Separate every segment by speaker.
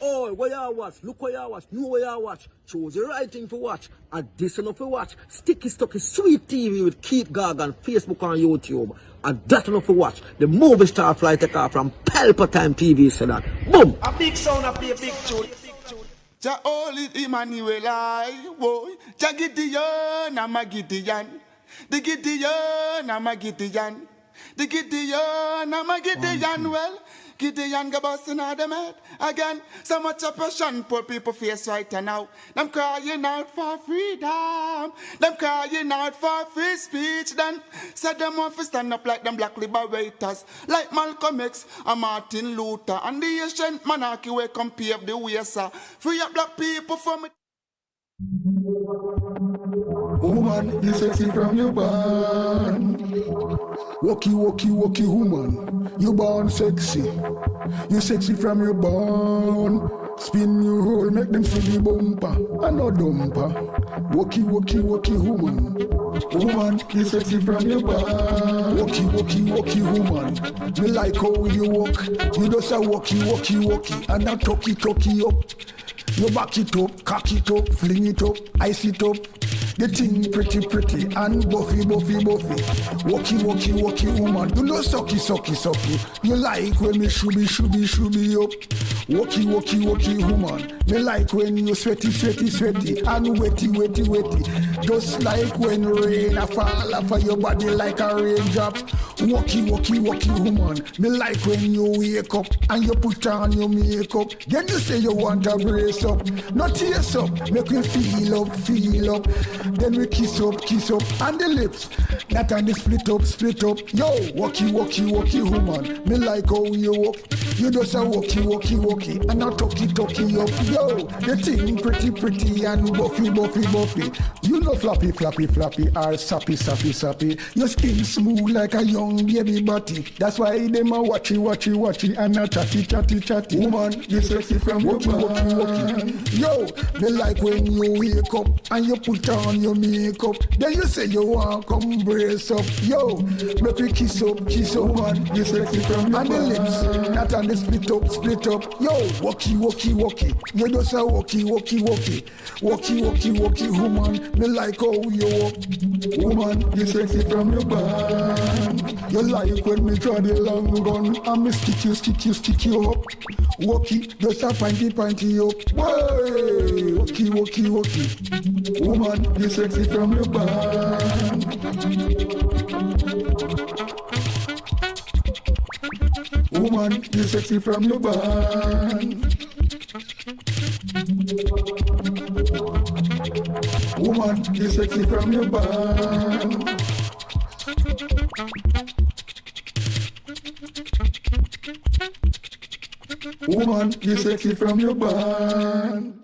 Speaker 1: Oh, what you watch? Look what you watch. Know what you watch. Choose the right thing to watch. And this enough to watch. Sticky Stucky Sweet TV with Keith Gorgan, Facebook and YouTube. And that enough to watch. The movie star fly take off from Palpatine TV said that. Boom!
Speaker 2: A big sound, a big tune.
Speaker 3: Ja Holy Emmanuel, I boy. Ja Gideon, I'm a Gideon. The Gideon, I'm a Gideon. The Gideon, I'm a Gideon. Well, Gideon go busting out them head again. So much oppression poor people face right now. Them crying out for freedom. Them crying out for free speech. Then said them want to stand up like them black liberators, like Malcolm X and Martin Luther and the ancient monarchy where come pave the way, sir. Free up black people from it.
Speaker 4: Woman, you sexy from your born. Walkie, woman. You born sexy. You sexy from your born. Spin your roll, make them see the bumper. And no dumper. Walkie, woman. Woman, you sexy from your born. Walkie, woman. Me like how you walk. You just a walkie. And a talkie up. You back it up, cock it up, fling it up, ice it up. The thing pretty and buffy. Walkie, woman. You know sucky. You like when me shooby up. Walkie, woman. Me like when you sweaty and wetty. Just like when rain a fall off of your body like a raindrop. Walkie, woman. Me like when you wake up and you put on your makeup. Then you say you want to brace up, not tears up, make me feel up. Then we kiss up, and the lips, not on the split up. Yo, walkie, woman. Me like how you walk. You just a walkie, and a talkie up. Yo, the thing pretty and buffy. You know floppy, or sappy. Your skin smooth like a young baby body. That's why them a watchy, and a chatty. Woman, you sexy from walkie. Yo, me like when you wake up and you put on your makeup. Then you say you want come brace up. Yo, make we kiss up, woman. You sexy from your and the lips, not on the split up. Yo, walkie. You just a walkie. Walkie, woman. Me like how you walk. Woman, you sexy from your band. You like when me draw the long gun and me stick you up. Walkie, just a pinty up. Way, walkie. Woman, you sexy from your band. Woman, you sexy from your band. Woman, you sexy from your band. Woman, you sexy from your band.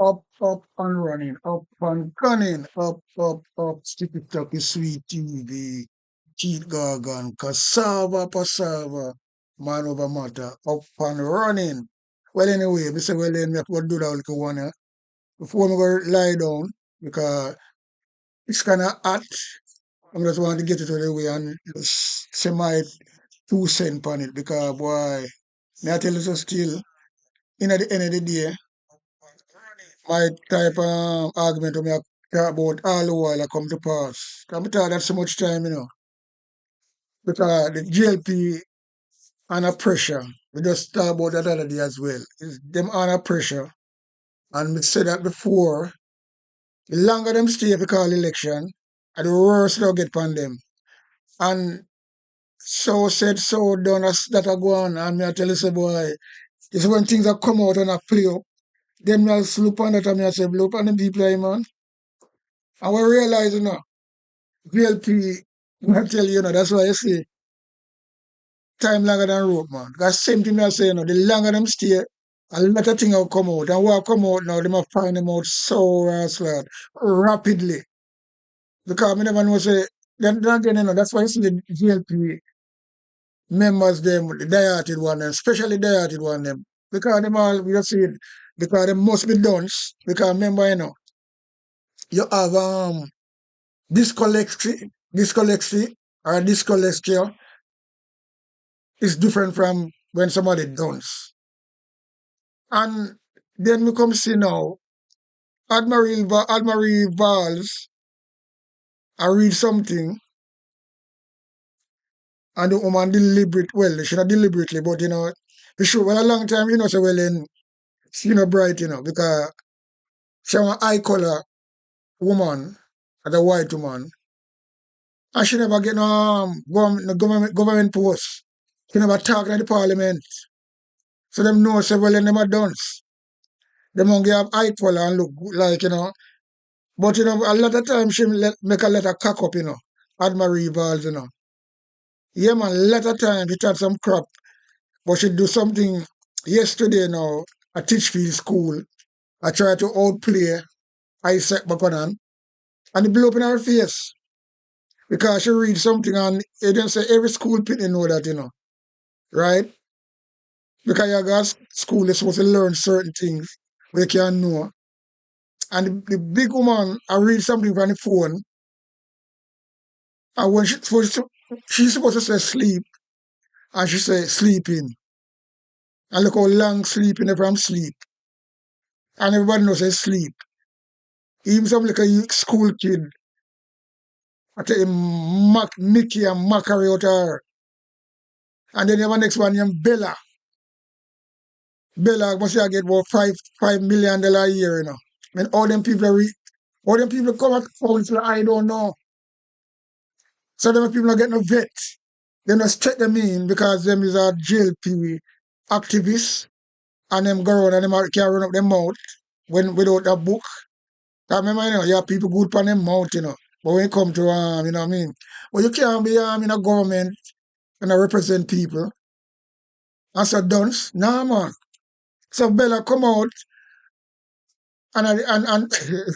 Speaker 4: Up and running, up and gunning, up, sticky tocky, sweet TV, Keith Gorgan, cassava, man over matter, up and running. Well, anyway, me say, well, then me have to do that little one before me go lie down because it's kind of hot. I just want to get it out of the way and just say my 2 cents on it because, boy, me I tell you so still, in at the end of the day, my type of argument when I talk about all the while I come to pass. I'm tired of so much time, because the JLP under pressure. We just talk about that other day as well. It's them under pressure. And we said that before, the longer them stay for call election, the worse they'll get upon them. And so said, so done, as that are go on. And me I tell you, say, boy, it's when things are come out and I play up. Then I'll sloop on that and I say, look on the people, man. And we realize, VLP, I tell you, that's why I say time longer than rope, man. Because same thing I say, the longer them stay, a lot of things will come out. And what come out now, they must find them out so rapidly. Because I never know, say, then again, that's why I see the VLP members, them, the dieted one, especially dieted one, them. Because them all, we just see it, because they must be done. Because remember, you have dyscalexia or dyscalexia is different from when somebody dons. And then we come see now, Admiral Valls, I read something, and the woman well, she not deliberately, but we show, well, a long time, so well, then, she bright, because she was an eye color woman, as a white woman, and she never get no government post. She never talk in the parliament. So them know, say, well, then them are dons. Them only have eye color and look like, But, a lot of times she make a lot of cock up, Admiral Valls, Yeah, man, a lot of times she had some crap. But she do something yesterday now at Teachfield School. I try to outplay Isaac Buchanan. And it blew up in her face. Because she read something and it didn't say every school people know that, right? Because you got school, they're supposed to learn certain things they can know. And the big woman, I read something from the phone, and when she's supposed to say sleep, and she say sleeping. And look how long sleeping from sleep. And everybody knows say sleep. Even some like a school kid, I tell him Mickey and mockery out of her. And then you have a next one named Bella. Bella must get about $5 million a year, When all them people come at council, I don't know. So them people don't get no vet. They just check them in because them is a JLP activists and them go around and them can run up their mouth without a book. I remember, you have people good on them mouth, But when it come to you know what I mean? Well, you can't be in a government and represent people. And so dunce, nah man. So Bella come out and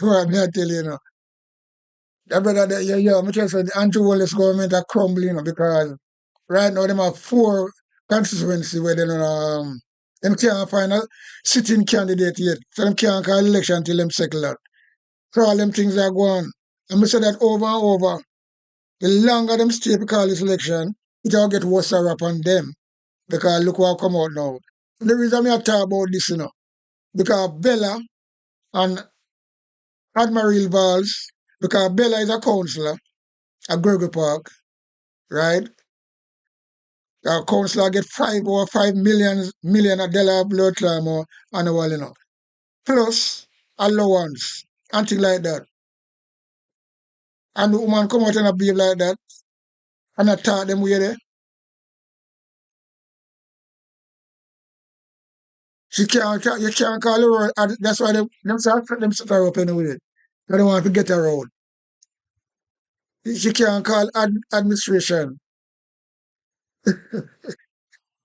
Speaker 4: well, me I tell you, that brother that me tell you, the anti-Wallace government are crumbling, because right now them have 4 constituencies where them can't find a sitting candidate yet. So them can't call election until them settle that. So all them things are going. And I say that over and over. The longer them stay to call this election, it will get worse upon them. Because look what come out now. The reason I talk about this, because Bella and Admiral Valls, because Bella is a councillor at Gregory Park, right? Our councillor get over $5 million blood climber annual, plus allowance and things like that. And the woman come out and a behave like that and attack them way there. You can't call her out. That's why them set her up anyway. They don't want to get her out. She can't call administration.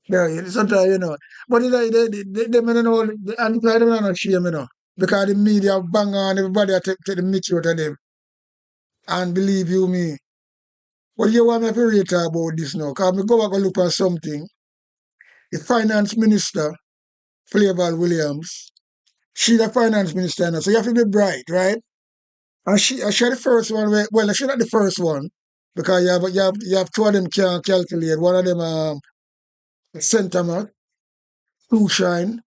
Speaker 4: Yeah, sometimes, But they don't know, and they don't know shame, because the media bang on everybody take the mickey out of them. And believe you me. But you want me to rate about this now, because I go back and look at something. The finance minister, Flavor Williams, she's the finance minister now, so you have to be bright, right? And she the first one well, she's not the first one, because you have two of them can calculate. One of them Centamac, two shine.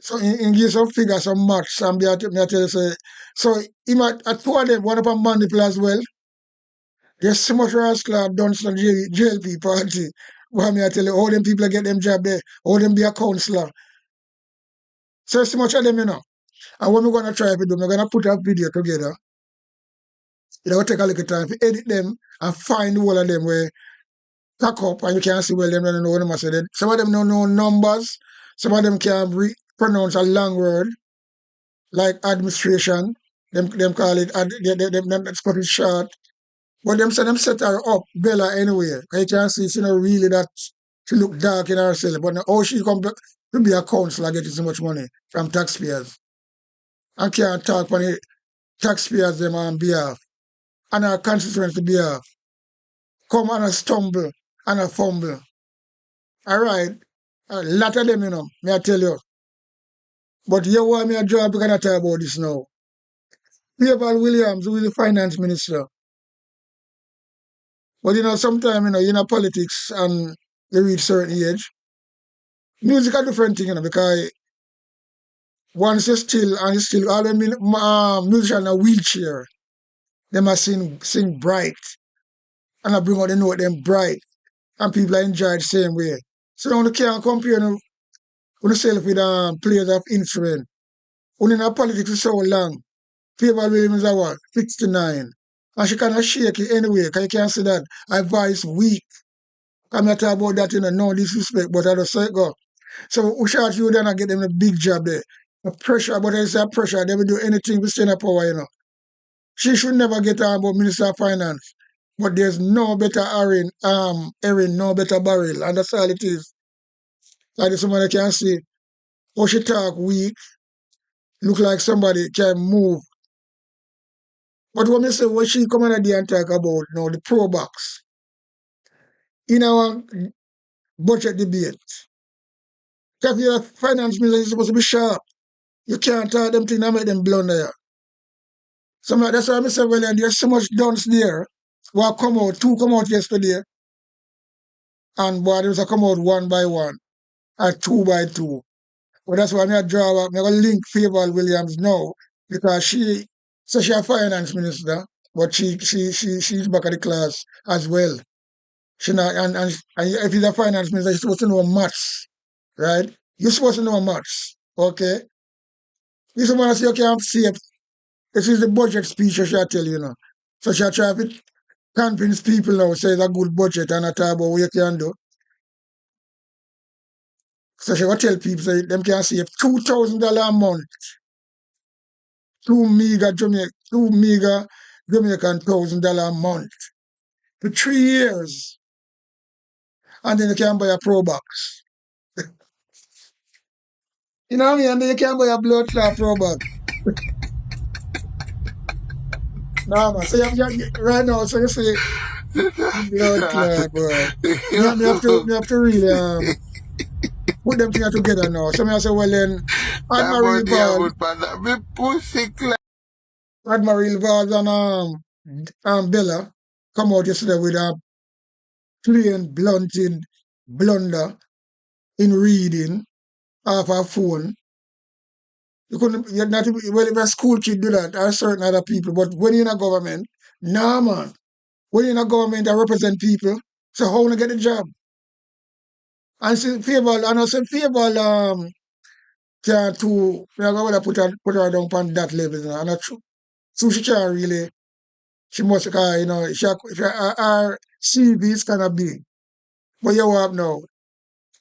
Speaker 4: So in give some figures, some maths, and me I tell you say, so at two of them, one up on Mandipal as well. There's so much rascal done some JLP party. Why me I tell you, all them people get them job there, all them be a counselor. So so much of them, you know. And what we're gonna try to do, we're gonna put a video together. It will take a little time to edit them and find all of them where pack up and you can see well them don't know what them say. Some of them don't know numbers, some of them can't pronounce a long word like administration. Them call it them cut it short. But them say them set her up, Bella anyway. You can see she not really that she look dark in herself. But now how she come to be a counselor getting so much money from taxpayers. And can't talk on the taxpayers them on behalf. And our constituency behalf. Come and a stumble and a fumble. Alright. A lot of them, you know, may I tell you. But you want me a job, we're gonna talk about this now. Flavor Williams, who is the finance minister. But you know, sometimes, you know, in politics and you reach certain age, music a different thing, you know, because once you still all the musicians in a wheelchair, they must sing bright. And I bring out the note them bright. And people enjoy the same way. So now you can't compare yourself with players of influence. When in politics for so long, Flavor Williams is what? 69. And she cannot shake it anyway, because you can't see that her voice weak. I'm not talking about that, you know, no disrespect, but I just say go. So we should you then and get them a big job there. The pressure, but I say pressure, they will do anything to stay in power, you know. She should never get on about Minister of Finance. But there's no better Erin, no better barrel, and that's all it is. Like somebody can see, how she talk weak, look like somebody can move. But when I say what she come on there and talk about now, the pro box, in our budget debate, because you're a finance minister, you're supposed to be sharp. You can't talk them things and make them blunder. So that's why I say, well, there's so much dunce there. Well, two come out yesterday, and boy, there's a come out one by one, and two by two. But that's why I'm going to link Flavor Williams now, because she's a finance minister, but she's back at the class as well. She not, and if he's a finance minister, you're supposed to know maths, right? You're supposed to know maths, okay? You're supposed to say, okay, I'm safe. This is the budget speech I shall tell you now. So she'll try to convince people now, say it's a good budget and I talk about what you can do. So she will tell people, say, them can save $2,000 a month. Two meager Jamaican $1,000 a month for 3 years. And then you can buy a pro box. You know what I mean? And then you can buy a blood clot pro box. Nah, man. So you right now, so you say blood clot, boy. You have to really put them things together now. So I say, well then, Admiral Vaz and Bella come out yesterday with a plain blunted blunder in reading off her phone. You're not, well, if a school kid do that, or certain other people, but when you're in a government, nah, man. When you're in a government that represent people, so how to get a job? And say Favour, and I say Favour, can't too, we're going to put her down on that level, you know, and that's true. So she can't really, she must, you know, her CV is kind of big. But you have now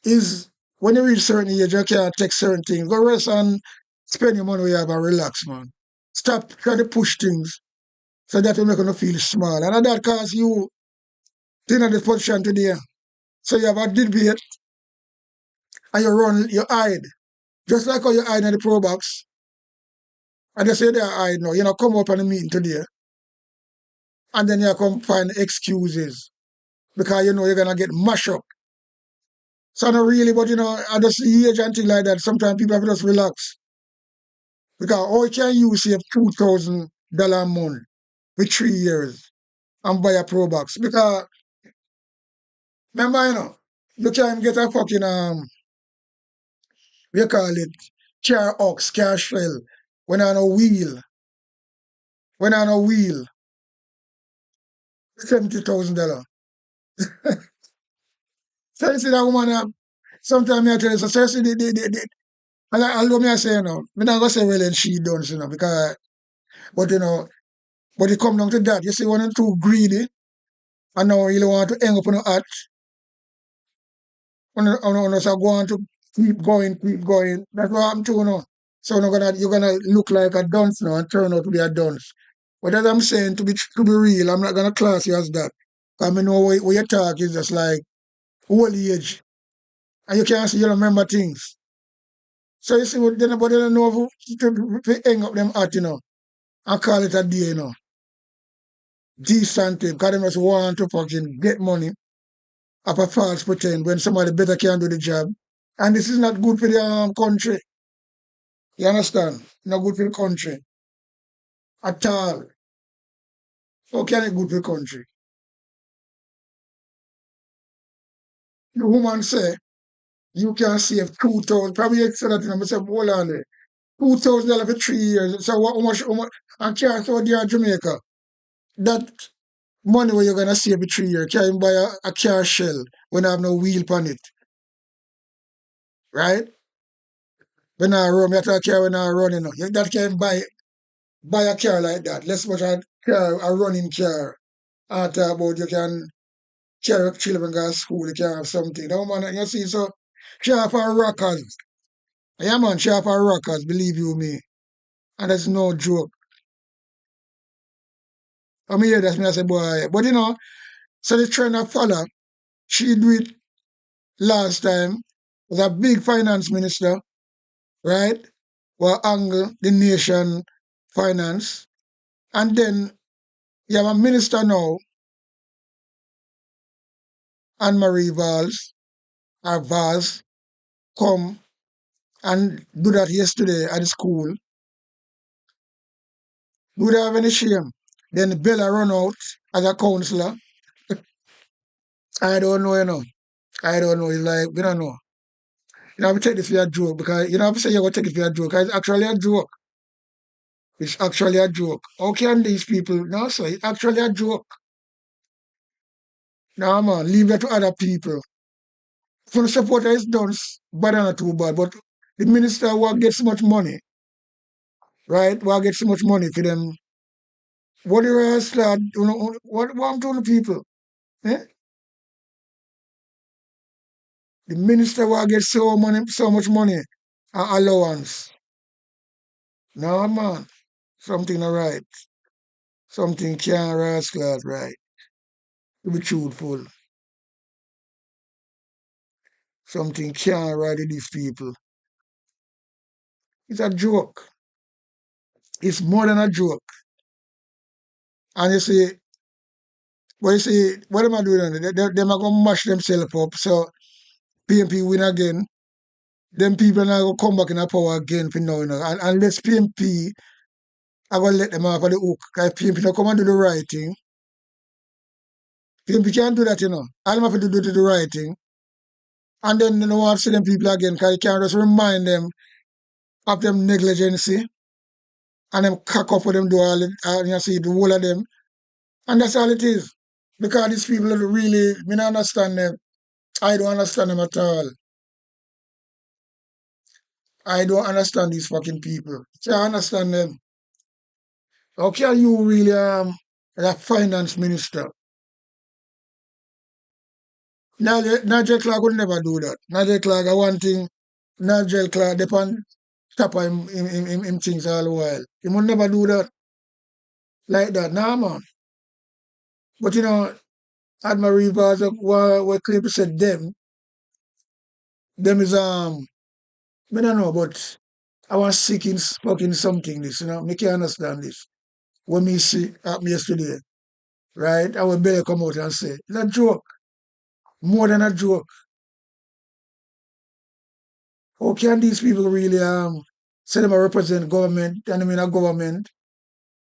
Speaker 4: is when you reach certain age, you can't take certain things. Go rest and spend your money where you have and relax, man. Stop trying to push things so that will make you feel small. And that cause you in this position today. So you have a debate and you hide. Just like how you hide in the pro box, and they say they are hide now. You know, come up on the meeting today, and then you come find excuses because you know you're gonna get mashed up. So not really, but you know, I just see age and things like that. Sometimes people have to just relax. Because how can you save $2,000 a month for 3 years and buy a pro box? Because remember, you know, you can't get a fucking we call it car ox, car shell, when on a wheel. When on a wheel, $70,000. So you see that woman, sometimes I tell you, so see although me I say, you know, I'm not going to say, well, and she done, you know, because, but you know, but it come down to that. You see, one and too greedy, and now you want to hang up on the hat, and so go on to keep going, keep going. That's what I'm doing now. So you're gonna look like a dunce now and turn out to be a dunce. But as I'm saying, to be real, I'm not gonna class you as that. I mean, know what you talk is just like old age, and you can't see you remember things. So you see, but they don't know to hang up them hat, you know, and call it a day, you know. Decent thing, because they just want to fucking get money of a false pretend when somebody better can do the job. And this is not good for the country. You understand? Not good for the country at all. How can it good for the country? The woman say you can save 2,000. Probably you said that, you know, I said, hold on there. $2,000 for 3 years. So how much and can't throw there in Jamaica? That money where you're gonna save for 3 years, can't buy a car shell when I have no wheel on it. Right? When I run, you have to car when I run, you know. That can buy a car like that. Less much a car, a running car. I talk about you can carry children go to school, you can have something. No man, you see, so share for rockers. Yeah man, share for rockers, believe you me. And that's no joke. I mean, yeah, that's me, I say, boy. But you know, so the trend I follow, she do it last time, was a big finance minister, right? Will angle the nation finance. And then you have a minister now, Anne Marie Valls, or Vaz, come and do that yesterday at the school. Do they have any shame? Then Bella run out as a counselor. I don't know, you know. I don't know. It's like, we don't know. You have to take this for a joke because you don't have to say you're going to take it for a joke because it's actually a joke. It's actually a joke. How can these people? No, sir, it's actually a joke. No, man, leave that to other people. For the supporter is done, bad and not too bad. But the minister who gets so much money, right? Who gets so much money for them. What the rest, lad? You know, what I'm telling the people? Eh? The minister will get so much money and allowance. No man, something not right. Something can't rascal right. To be truthful. Something can't right with these people. It's a joke. It's more than a joke. And you see, what am I doing? They are gonna mash themselves up. So PMP win again. Then people are gonna come back in the power again for now, you know. And unless PMP I gonna let them off of the hook. Because PMP don't come and do the right thing. PMP can't do that, you know. All them have to do the right thing. And then you don't want to see them people again because you can't just remind them of them negligence and them cock up for them do all it, and you see the whole of them. And that's all it is. Because these people are really, me don't understand them. I don't understand them at all. I don't understand these fucking people. Can't understand them. How can you really a finance minister? Nigel Clark would never do that. Nigel Clark, I one thing, Nigel Clark depend top of him things all the while. He would never do that like that. Nah man. But you know, Admiral Rivers what Clip said them is I don't know, but I was sick in fucking something this, you know. Me can't understand this. When me see happened yesterday, right? I will barely come out and say, it's a joke. More than a joke. How can these people really say them represent government and them in a government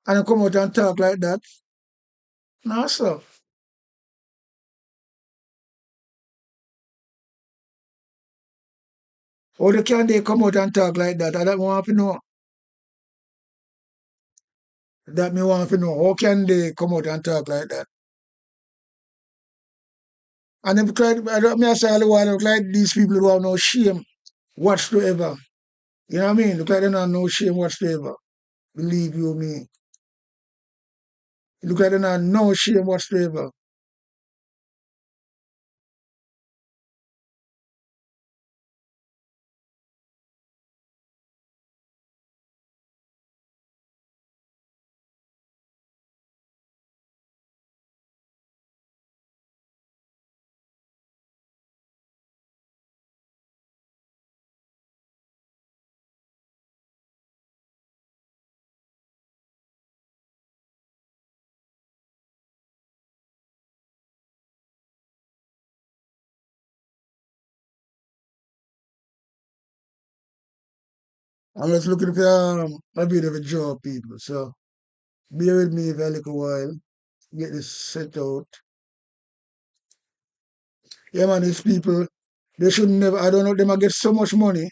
Speaker 4: and they come out and talk like that? No, sir. How can they come out and talk like that? I don't want to know. That me want to know. How can they come out and talk like that? And them try, I don't me say all the while, look like these people who have no shame whatsoever. You know what I mean? Look like they don't have no shame whatsoever. Believe you me. Look like they don't have no shame whatsoever. I'm just looking for a bit of a job, people. So bear with me for a little while. Get this set out. Yeah, man, these people, they should never, I don't know, they might get so much money.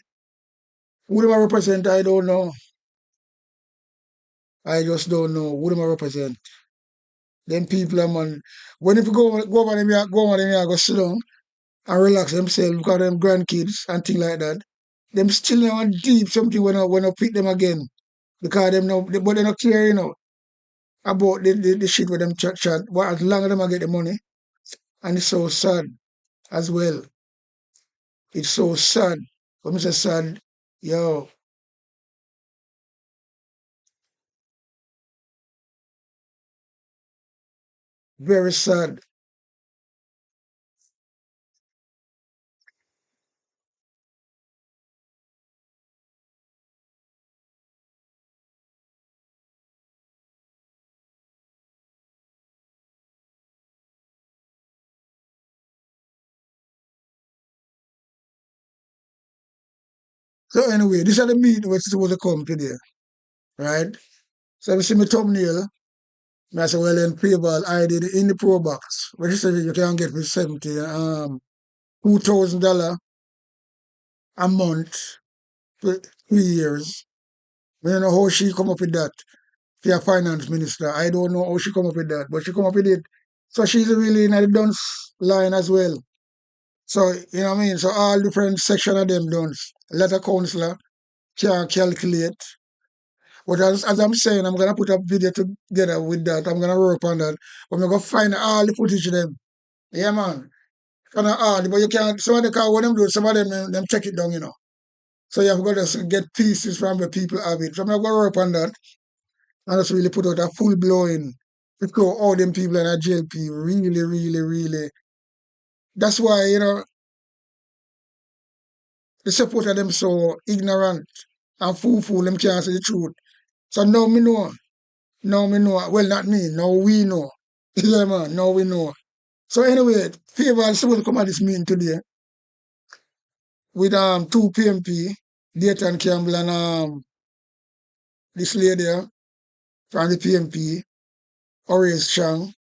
Speaker 4: Who them a represent, I don't know. I just don't know who them a represent. Them people, man, when if you go over them, go over them, go sit down and relax themselves, look at them grandkids and things like that. Them still now deep something when I pick them again. Because them now, but they not care, you know, about the shit with them chat. But as long as them I get the money, and it's so sad as well. It's so sad. When I say sad, yo, very sad. So anyway, this is the meeting which is supposed to come today, right? So you see my thumbnail, I say, well, then pay ball, I did it in the pro box. Which is you can get me $2,000 a month for 3 years. I don't know how she come up with that. For a finance minister. I don't know how she come up with that, but she come up with it. So she's really in the dunce line as well. So, you know what I mean? So all different section of them dunce. A lot of councillor can calculate. But as I'm saying, I'm going to put a video together with that. I'm going to work on that. I'm going to find all the footage of them. Yeah, man. Kind of hard, but you can't, some of the car, what them do, some of them check it down, you know. So you have got to get pieces from where people have it. So I'm going to work on that and just really put out a full blowing because all them people in a JLP really, really, really. That's why, you know, the support of them so ignorant and fool them can't say the truth. So now me know. Now me know. Well, not me. Now we know. Yeah, man. Now we know. So anyway, Favor is supposed to come at this meeting today with two PMP, Dayton Campbell and this lady from the PMP, Horace Chang,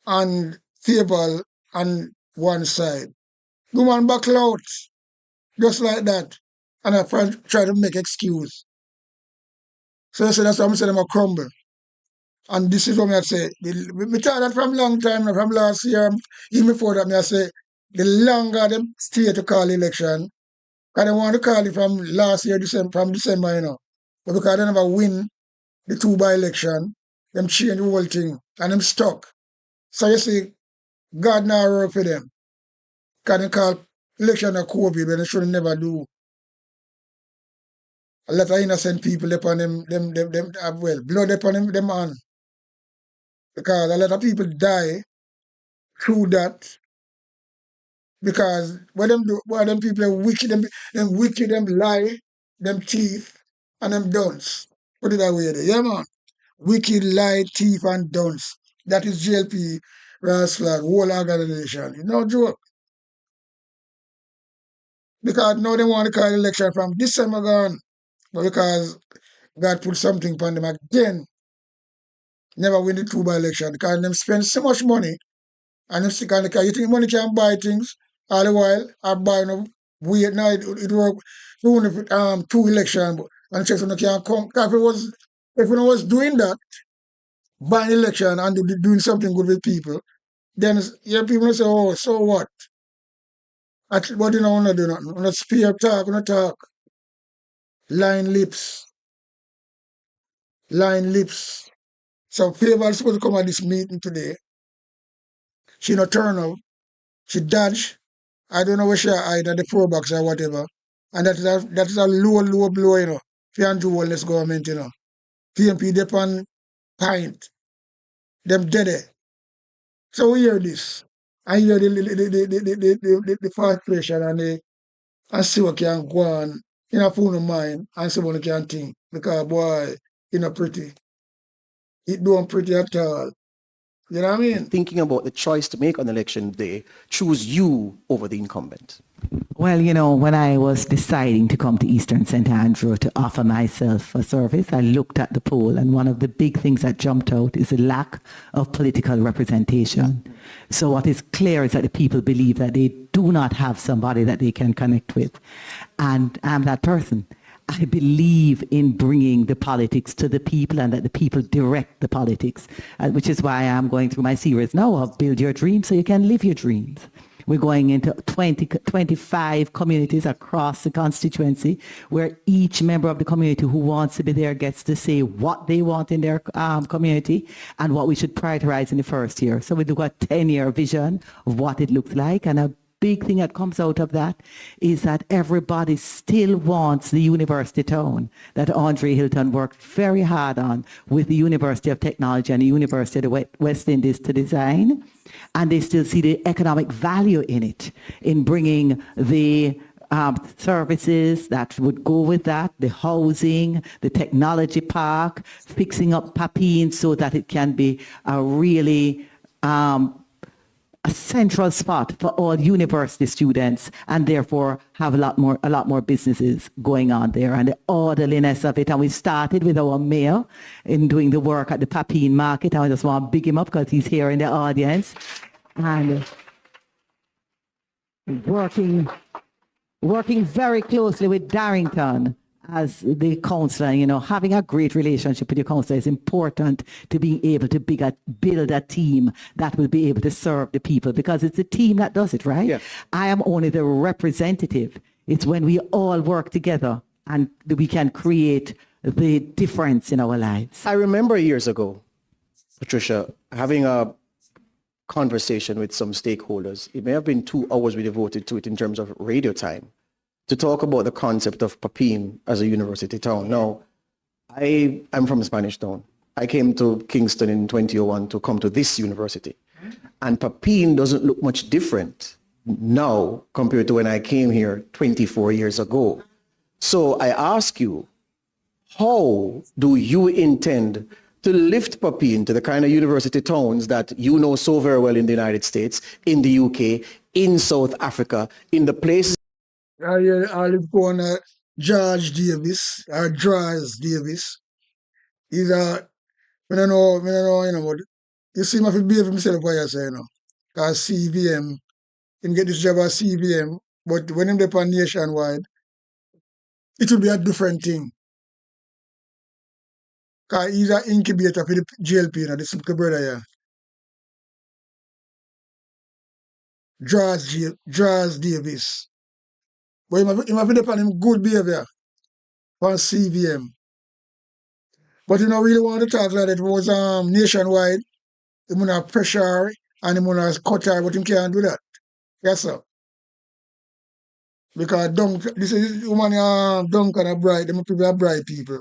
Speaker 4: and Favor on one side. The man buckle out, just like that. And I try to make excuse. So I said, that's why I'm saying I'm a crumble. And this is what I say. We thought that from long time, from last year, even before that, I say, the longer them stay to call election, because they want to call it from last year, from December, you know. But because they never win the two by-election, them change the whole thing, and them stuck. So you see, God now work for them. Because they call election a COVID when they should never do. A lot of innocent people upon them well, blood upon them on. Because a lot of people die through that Because what them people are wicked, them wicked, them lie, them thief, and them dunce. Put it that way there. Yeah, man. Wicked, lie, thief, and dunce. That is JLP, Rascal, whole organization. It's no joke. Because now they want to call election from December gone. But because God put something upon them again, never win the two by election. Because them spend so much money and them stick on the car. You think money can buy things all the while? I buy no wait now it work soon if two election and check no can come. If it was doing that, buying election and doing something good with people, then people say, oh, so what? But you know, not do nothing. Not spear talk, not talk. Line lips. Line lips. So Favor is supposed to come at this meeting today. She not turn up. She dodge. I don't know where she hide at the pro box or whatever. And that is a low blow, you know. For Andrew Wallace government, you know. PMP depend pint. Them dead there. So we hear this. I hear the frustration and see what can go on in a phone of mine and see what can think. Because boy, it not pretty. It don't pretty at all. You know what I mean?
Speaker 2: Thinking about the choice to make on election day, choose you over the incumbent.
Speaker 5: Well, you know, when I was deciding to come to Eastern St. Andrew to offer myself a service, I looked at the poll, and one of the big things that jumped out is the lack of political representation. So what is clear is that the people believe that they do not have somebody that they can connect with. And I'm that person. I believe in bringing the politics to the people and that the people direct the politics, which is why I'm going through my series now of Build Your Dreams so you can live your dreams. We're going into 25 communities across the constituency where each member of the community who wants to be there gets to say what they want in their community and what we should prioritize in the first year. So we do a 10-year vision of what it looks like, and a big thing that comes out of that is that everybody still wants the university town that Andre Hilton worked very hard on with the University of Technology and the University of the West Indies to design. And they still see the economic value in it, in bringing the services that would go with that, the housing, the technology park, fixing up Papine so that it can be a really a central spot for all university students, and therefore have a lot more businesses going on there, and the orderliness of it. And we started with our mayor in doing the work at the Papine Market. I just want to big him up because he's here in the audience, and working very closely with Darrington as the councillor. You know, having a great relationship with your councillor is important to being able to build a team that will be able to serve the people, because it's the team that does it, right?
Speaker 2: Yeah.
Speaker 5: I am only the representative. It's when we all work together and we can create the difference in our lives.
Speaker 2: I remember years ago, Patricia, having a conversation with some stakeholders. It may have been 2 hours we devoted to it in terms of radio time, to talk about the concept of Papine as a university town. Now, I'm from a Spanish town. I came to Kingston in 2001 to come to this university. And Papine doesn't look much different now compared to when I came here 24 years ago. So I ask you, how do you intend to lift Papine to the kind of university towns that you know so very well in the United States, in the UK, in South Africa, in the places?
Speaker 4: I live on George Davis, or Draws Davis. He's a, I don't know, you know, but you see him have to behave himself what you say, you know. Because CVM, him get this job at CVM, but when him depend nationwide, it will be a different thing. Because he's an incubator for the JLP, you know, the super brother here. Draws Davis. But him have to depend him good behavior on CVM. But you know, really want to talk like that. It was nationwide. He want to pressure and he want to cut her, but him can't do that. Yes, sir. Because this woman dunk and a bright, them people are bright people.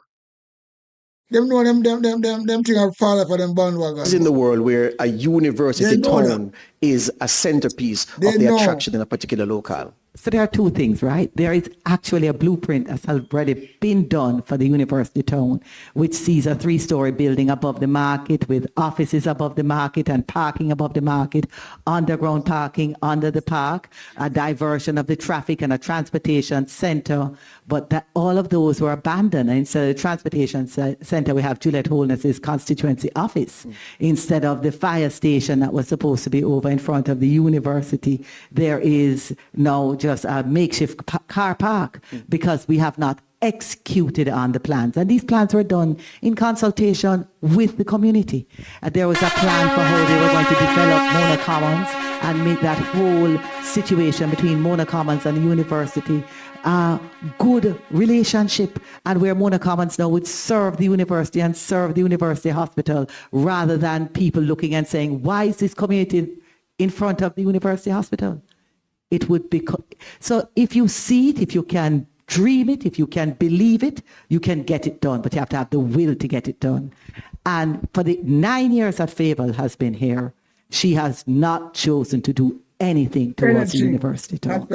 Speaker 4: Them know them thing are fall for them bandwagon.
Speaker 2: In the world where a university
Speaker 4: They know
Speaker 2: town is a centerpiece
Speaker 4: They
Speaker 2: of the
Speaker 4: know.
Speaker 2: attraction in a particular locale.
Speaker 5: So there are two things, right? There is actually a blueprint that's already been done for the university town, which sees a 3-story building above the market with offices above the market and parking above the market, underground parking under the park, a diversion of the traffic and a transportation center. But that all of those were abandoned. And instead of the transportation center, we have Juliet Holness's constituency office. Instead of the fire station that was supposed to be over in front of the university, there is now just a makeshift car park because we have not executed on the plans. And these plans were done in consultation with the community. There was a plan for how they were going to develop Mona Commons and make that whole situation between Mona Commons and the university a good relationship, and where Mona Commons now would serve the university and serve the university hospital rather than people looking and saying, why is this community in front of the university hospital? It would be, so if you see it, if you can dream it, if you can believe it, you can get it done, but you have to have the will to get it done. And for the 9 years that Fable has been here, she has not chosen to do anything towards the university town.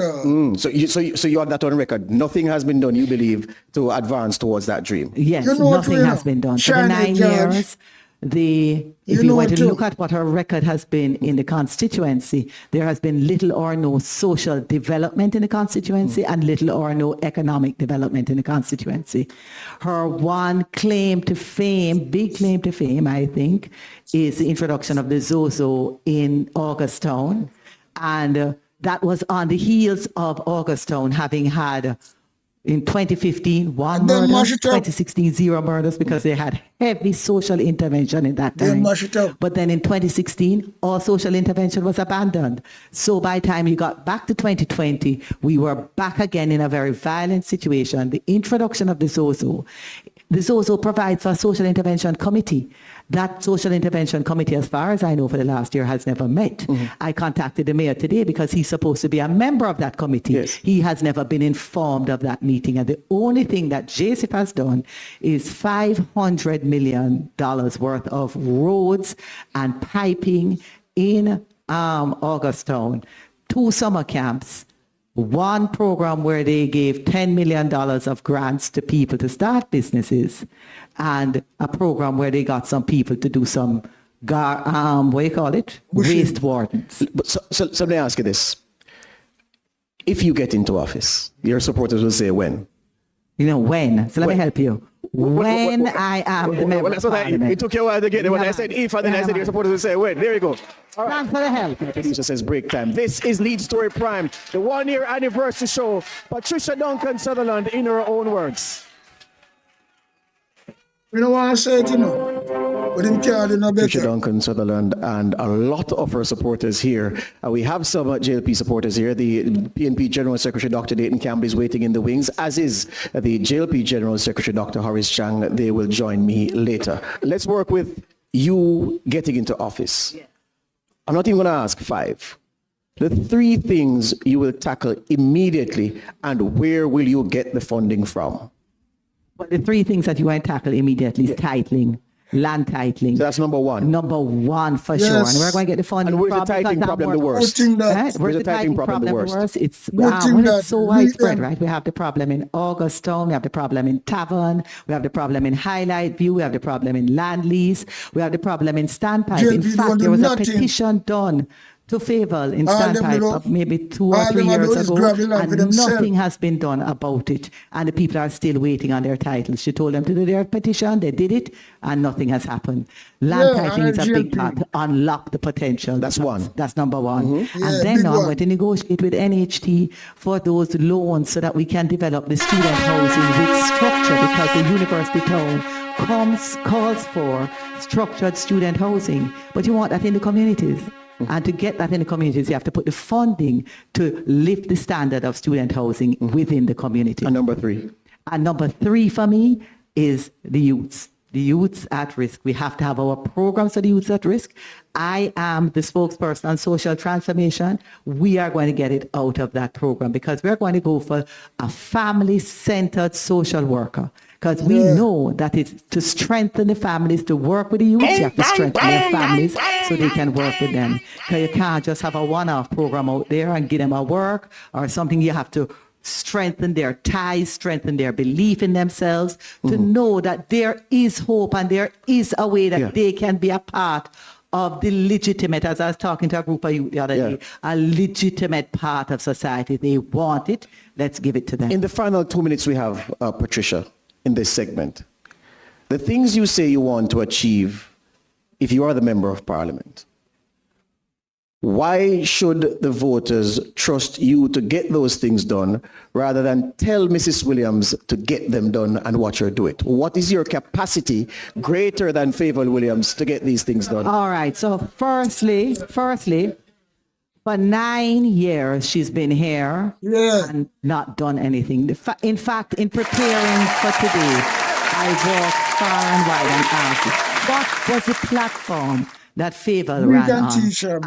Speaker 2: So you have that on record. Nothing has been done, you believe, to advance towards that dream.
Speaker 5: Yes,
Speaker 4: You know
Speaker 5: nothing
Speaker 4: too,
Speaker 5: has been done. For the
Speaker 4: Shine
Speaker 5: 9
Speaker 4: it, George.
Speaker 5: years, if
Speaker 4: You
Speaker 5: you
Speaker 4: know
Speaker 5: want to
Speaker 4: too.
Speaker 5: look at what her record has been in the constituency, there has been little or no social development in the constituency and little or no economic development in the constituency. Her one claim to fame, big claim to fame, I think, is the introduction of the Zozo in Augustown. And that was on the heels of Augustown having had, in 2015, one
Speaker 4: And then
Speaker 5: murder,
Speaker 4: mash it up.
Speaker 5: 2016, 0 murders, because they had heavy social intervention in that
Speaker 4: They
Speaker 5: time.
Speaker 4: mash it up.
Speaker 5: But then in 2016, all social intervention was abandoned. So by the time you got back to 2020, we were back again in a very violent situation. The introduction of the Zozo provides for a social intervention committee. That social intervention committee, as far as I know, for the last year has never met. I contacted the mayor today because he's supposed to be a member of that committee.
Speaker 2: Yes.
Speaker 5: He has never been informed of that meeting. And the only thing that JSIP has done is $500 million worth of roads and piping in Augustown, 2 summer camps, 1 program where they gave $10 million of grants to people to start businesses, and a program where they got some people to do some, what do you call it? Waste wardens.
Speaker 2: But so let me ask you this. If you get into office, your supporters will say when?
Speaker 5: You know, when? So let me
Speaker 2: When?
Speaker 5: help you. When I am the member
Speaker 2: Well,
Speaker 5: of parliament.
Speaker 2: it took you a while to get it. When I
Speaker 5: Yeah.
Speaker 2: said if, and then I
Speaker 5: Yeah,
Speaker 2: said your
Speaker 5: man.
Speaker 2: supporters will say when. There you go.
Speaker 5: Thanks for the help.
Speaker 2: The producer says break time. This is Lead Story Prime, the 1-year anniversary show. Patricia Duncan Sutherland in her own words.
Speaker 4: We don't want to say it, you know. But him can't do no
Speaker 2: Patricia
Speaker 4: better.
Speaker 2: Duncan Sutherland and a lot of her supporters here. We have some JLP supporters here. The PNP General Secretary Dr. Dayton Campbell is waiting in the wings, as is the JLP General Secretary Dr. Horace Chang. They will join me later. Let's work with you getting into office. I'm not even going to ask 5. The 3 things you will tackle immediately, and where will you get the funding from?
Speaker 5: But the 3 things that you want to tackle immediately is titling, land titling.
Speaker 2: So that's number 1.
Speaker 5: Number 1 for sure.
Speaker 4: Yes.
Speaker 5: And we're going to get the funding
Speaker 2: And where's the
Speaker 5: from, because
Speaker 2: titling
Speaker 5: that
Speaker 2: problem the
Speaker 5: work-
Speaker 2: worst?
Speaker 4: Putting that,
Speaker 5: Right? Where's the titling problem the worst? It's
Speaker 4: One thing
Speaker 5: when
Speaker 4: that
Speaker 5: it's so
Speaker 4: we,
Speaker 5: widespread, right? We have the problem in Augustown, we have the problem in Tavern, we have the problem in Highlight View, we have the problem in Land Lease, we have the problem in Standpipe. In
Speaker 4: JLP
Speaker 5: fact,
Speaker 4: don't
Speaker 5: there
Speaker 4: do
Speaker 5: was a
Speaker 4: nothing.
Speaker 5: petition done to Fable in
Speaker 4: All them
Speaker 5: Standpipe
Speaker 4: do-
Speaker 5: maybe 2 or
Speaker 4: all
Speaker 5: 3
Speaker 4: them a
Speaker 5: years
Speaker 4: do is
Speaker 5: ago,
Speaker 4: grab the land for
Speaker 5: and
Speaker 4: themselves.
Speaker 5: nothing has been done about it. And the people are still waiting on their titles. She told them to do their petition, they did it, and nothing has happened. Land
Speaker 4: Yeah,
Speaker 5: titling is a big
Speaker 4: JLP.
Speaker 5: part to unlock the potential.
Speaker 2: That's one.
Speaker 5: That's number 1.
Speaker 4: Yeah,
Speaker 5: And then
Speaker 4: big
Speaker 5: now I'm
Speaker 4: one.
Speaker 5: going to negotiate with NHT for those loans so that we can develop the student housing with structure, because the university town calls for structured student housing. But you want that in the communities. And to get that in the communities, you have to put the funding to lift the standard of student housing within the community.
Speaker 2: And number 3.
Speaker 5: And number 3 for me is the youths. The youths at risk. We have to have our programs for the youths at risk. I am the spokesperson on social transformation. We are going to get it out of that program, because we're going to go for a family-centered social worker. Because we know that it's to strengthen the families, to work with the youth, you have to strengthen their families so they can work with them. Because you can't just have a one-off program out there and give them a work or something. You have to strengthen their ties, strengthen their belief in themselves, to know that there is hope and there is a way that they can be a part of the legitimate, as I was talking to a group of youth the other day, a legitimate part of society. They want it. Let's give it to them.
Speaker 2: In the final 2 minutes we have, Patricia, in this segment, the things you say you want to achieve if you are the member of parliament, why should the voters trust you to get those things done rather than tell Mrs. Williams to get them done and watch her do it? What is your capacity greater than Favour Williams to get these things done?
Speaker 5: All right. So firstly, for 9 years she's been here and not done anything. In fact, in preparing for today, I walked far and wide and asked, what was the platform that Favour ran on?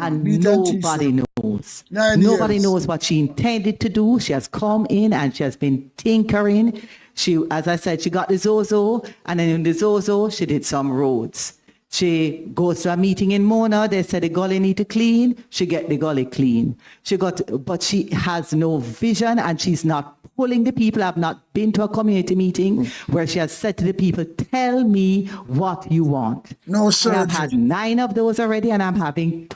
Speaker 5: And nobody knows. Nobody knows what she intended to do. She has come in and she has been tinkering. She, as I said, she got the Zozo, and then in the Zozo, she did some roads. She goes to a meeting in Mona. They said the gully need to clean. She get the gully clean. But she has no vision, and she's not pulling the people. I've not been to a community meeting where she has said to the people, tell me what you want.
Speaker 4: No, sir.
Speaker 5: I've had 9 of those already, and I'm having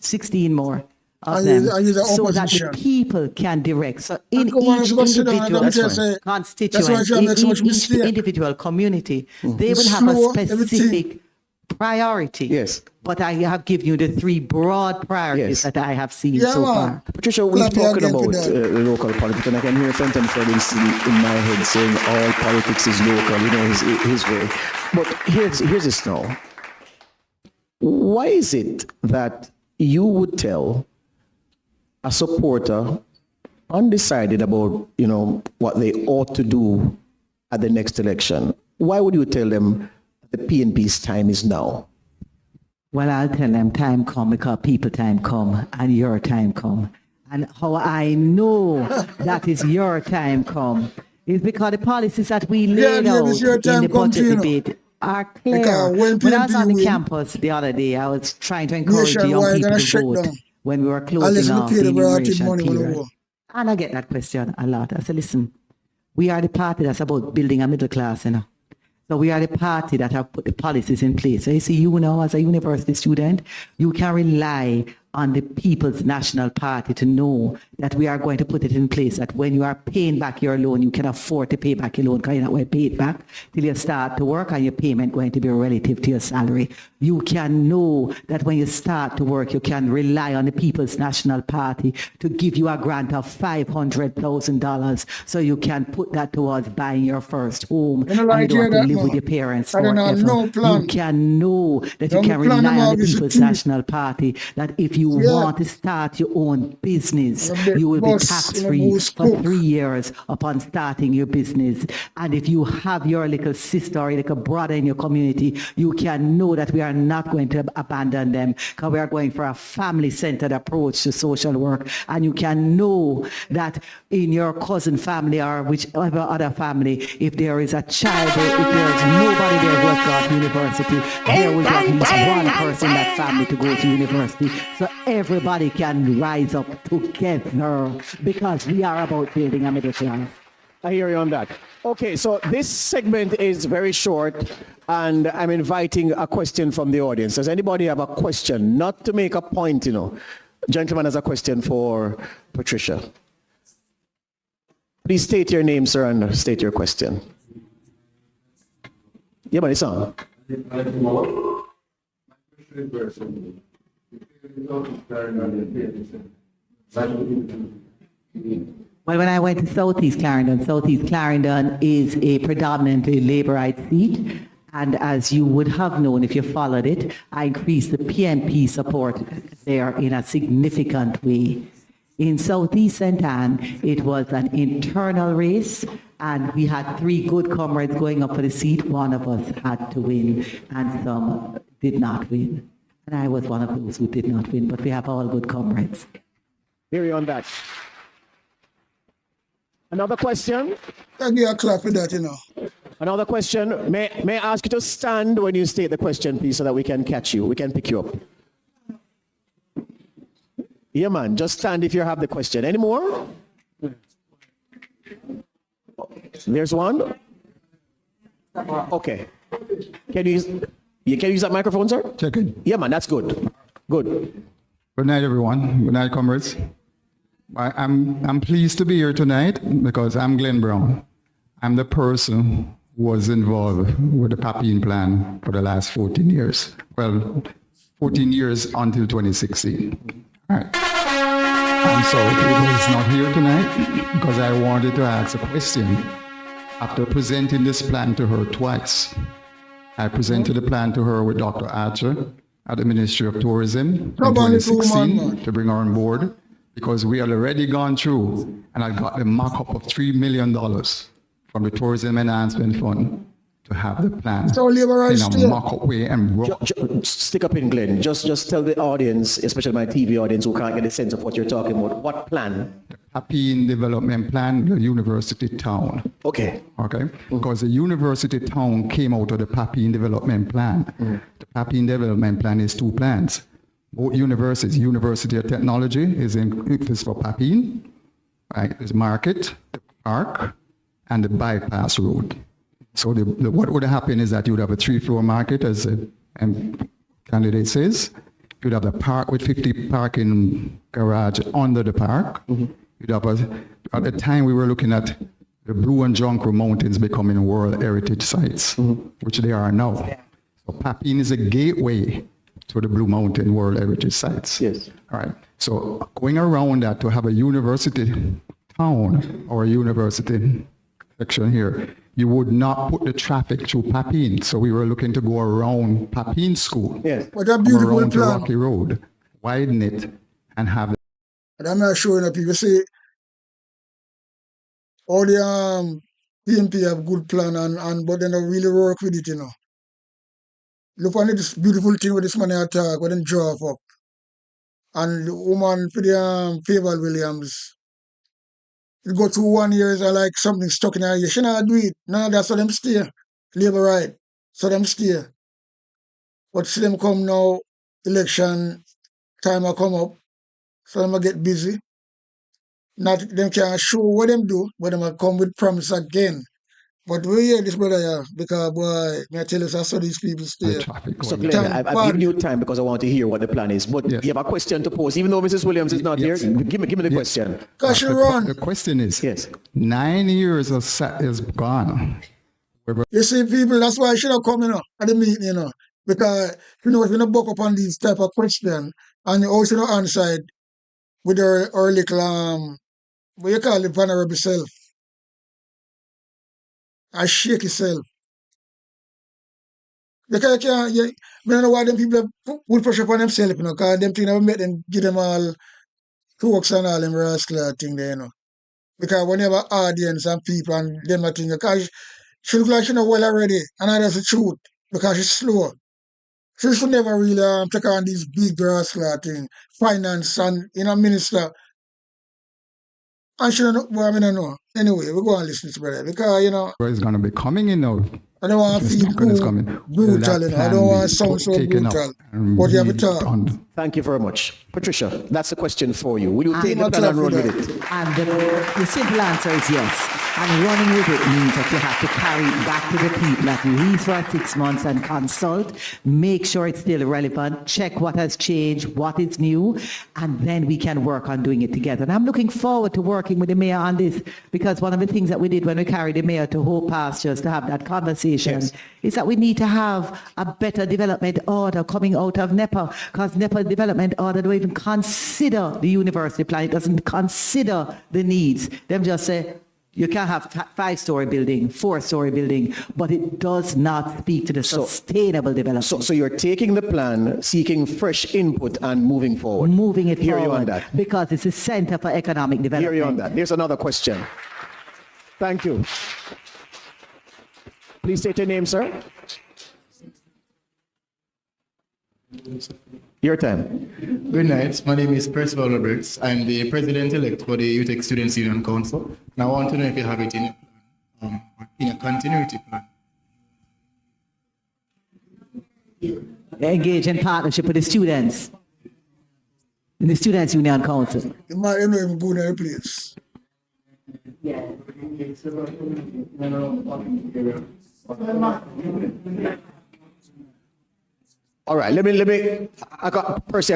Speaker 5: 16 more of them, so that the people can direct. So in each individual community, they will have a specific priority.
Speaker 2: Yes.
Speaker 5: But I have given you the 3 broad priorities that I have seen so far.
Speaker 2: Patricia, we've talked about local politics, and I can hear Fenton Freddy in my head saying all politics is local, his way. But here's this now. Why is it that you would tell a supporter undecided about, what they ought to do at the next election? Why would you tell them the PNP's time is now?
Speaker 5: Well, I'll tell them time come because people time come and your time come. And how I know that is your time come is because the policies that we laid out in the budget debate are clear. When I was on the campus the other day, I was trying to encourage the young people to vote when we were closing off the enumeration period. And I get that question a lot. I say, listen, we are the party that's about building a middle class, So we are the party that have put the policies in place. So you see, as a university student, you can rely on the People's National Party to know that we are going to put it in place, that when you are paying back your loan, you can afford to pay back your loan because you're not going to pay it back till you start to work, and your payment going to be relative to your salary. You can know that when you start to work, you can rely on the People's National Party to give you a grant of $500,000 so you can put that towards buying your first home and you don't have to live with your parents forever. You can know that you can rely on the People's National Party, that if you want to start your own business, you will be tax-free for 3 years upon starting your business. And if you have your little sister or little brother in your community, you can know that we are not going to abandon them because we are going for a family-centered approach to social work. And you can know that in your cousin family or whichever other family, if there is a child, if there is nobody there who has got university, there will be at least one person in that family to go to university. So everybody can rise up together because we are about building a middle class.
Speaker 2: I hear you on that. Okay, so this segment is very short, and I'm inviting a question from the audience. Does anybody have a question? Not to make a point, Gentleman has a question for Patricia. Please state your name, sir, and state your question. Yeah, but it's on.
Speaker 5: Well, when I went to Southeast Clarendon is a predominantly Labourite seat. And as you would have known if you followed it, I increased the PNP support there in a significant way. In Southeast St. Anne, it was an internal race, and we had 3 good comrades going up for the seat. One of us had to win, and some did not win. And I was one of those who did not win, but we have all good comrades.
Speaker 2: Hear you on that. Another question?
Speaker 4: I give a clap for that,
Speaker 2: Another question. May I ask you to stand when you state the question, please, so that we can catch you. We can pick you up. Yeah, man. Just stand if you have the question. Any more? There's one. Okay. Can you use that microphone, sir?
Speaker 4: Check it.
Speaker 2: Yeah, man. That's good. Good.
Speaker 4: Good night, everyone. Good night, comrades. I'm pleased to be here tonight because I'm Glenn Brown. I'm the person who was involved with the Papine plan for the last 14 years. Well, 14 years until 2016. All right. I'm sorry Peter is not here tonight because I wanted to ask a question. After presenting this plan to her twice, I presented the plan to her with Dr. Archer at the Ministry of Tourism in 2016 to bring her on board because we had already gone through and I got the mock-up of $3 million from the Tourism Enhancement Fund to have the plan
Speaker 6: So
Speaker 4: in a mock-up way and
Speaker 2: Stick up in, Glenn. Just tell the audience, especially my TV audience who can't get a sense of what you're talking about. What plan?
Speaker 4: Papine Development Plan, the university town.
Speaker 2: Okay.
Speaker 4: Okay? Because the university town came out of the Papine Development Plan. The Papine Development Plan is two plans. Both universities, University of Technology is for Papine, right? There's market, the park, and the bypass road. So what would happen is that you would have a 3-floor market, as the candidate says. You'd have the park with 50 parking garage under the park. You'd have at the time we were looking at the Blue and Jonquil Mountains becoming World Heritage Sites, which they are now. So Papine is a gateway to the Blue Mountain World Heritage Sites.
Speaker 2: Yes.
Speaker 4: All right. So going around that to have a university town or a university section here, you would not put the traffic through Papine. So we were looking to go around Papine School.
Speaker 2: Yes.
Speaker 6: What a beautiful
Speaker 4: around to
Speaker 6: plan.
Speaker 4: Rocky Road, widen it, and have
Speaker 6: And I'm not sure enough people say all the PMP have good plan and but they don't really work with it, you know. Look on this beautiful thing with this money attack, with them draw up. And the woman for the Favour Williams, it go through 1 year, and like something stuck in her ear. She not do it. No, that's so them stay. Labour right. So them stay. But see them come now, election time will come up. So them will get busy. Not them can't show what them do, but them will come with promise again. But we hear this brother here, because boy, may I tell you, I saw these people stay.
Speaker 4: traffic.
Speaker 2: So
Speaker 4: going.
Speaker 2: Glenn, I've given you time because I want to hear what the plan is. But
Speaker 4: Yes.
Speaker 2: you have a question to pose, even though Mrs. Williams is not here. Give me the question.
Speaker 6: Because she run.
Speaker 4: The question is,
Speaker 2: Yes.
Speaker 4: 9 years is gone.
Speaker 6: You see, people, that's why I should have come, at the meeting, Because, if you don't buck up on these type of questions, and you also don't answer it with her little, what you call it, vulnerable self. I shake yourself. Because I don't know why them people put pressure upon themselves, because them things never make them give them all talks and all them rascal thing there, Because when you have an audience and people and them a thing, because she look like she know well already, and that's the truth, because she's slow. She should never really take on these big rascal thing, finance and minister. And she don't know what I know. Anyway, we go and listen to brother, because
Speaker 4: It's going to be coming in now.
Speaker 6: I don't want to
Speaker 4: Mr.
Speaker 6: feel
Speaker 4: Duncan is
Speaker 6: too
Speaker 4: coming.
Speaker 6: brutal,
Speaker 4: That
Speaker 6: I don't
Speaker 4: plan
Speaker 6: want
Speaker 4: be
Speaker 6: to sound so
Speaker 4: taken up
Speaker 6: brutal.
Speaker 4: and
Speaker 6: But you have a
Speaker 4: really
Speaker 6: talk.
Speaker 4: done.
Speaker 2: Thank you very much. Patricia, that's a question for you. Will you take
Speaker 6: I'm
Speaker 2: the plan and
Speaker 6: not
Speaker 2: run
Speaker 6: clear
Speaker 2: with
Speaker 6: for
Speaker 2: it?
Speaker 5: And the simple answer is yes. And running with it means that you have to carry it back to the people at least for 6 months and consult, make sure it's still relevant, check what has changed, what is new, and then we can work on doing it together. And I'm looking forward to working with the mayor on this, because one of the things that we did when we carried the mayor to Hope Pastures to have that conversation is that we need to have a better development order coming out of NEPA, because NEPA development order don't even consider the university plan. It doesn't consider the needs. Them just say, you can't have 5-story building, 4-story building, but it does not speak to the sustainable development.
Speaker 2: So you're taking the plan, seeking fresh input, and moving forward.
Speaker 5: Moving it
Speaker 2: Hear
Speaker 5: forward,
Speaker 2: you on that.
Speaker 5: because it's a center for economic development.
Speaker 2: Hear you on that. There's another question. Thank you. Please state your name, sir. Your time.
Speaker 7: Good night. My name is Percival Roberts. I'm the president-elect for the UTEC Students Union Council. And I want to know if you have it in a continuity plan
Speaker 5: engage in partnership with the students in the Students' Union Council.
Speaker 6: You might know him go to the place.
Speaker 2: All right, I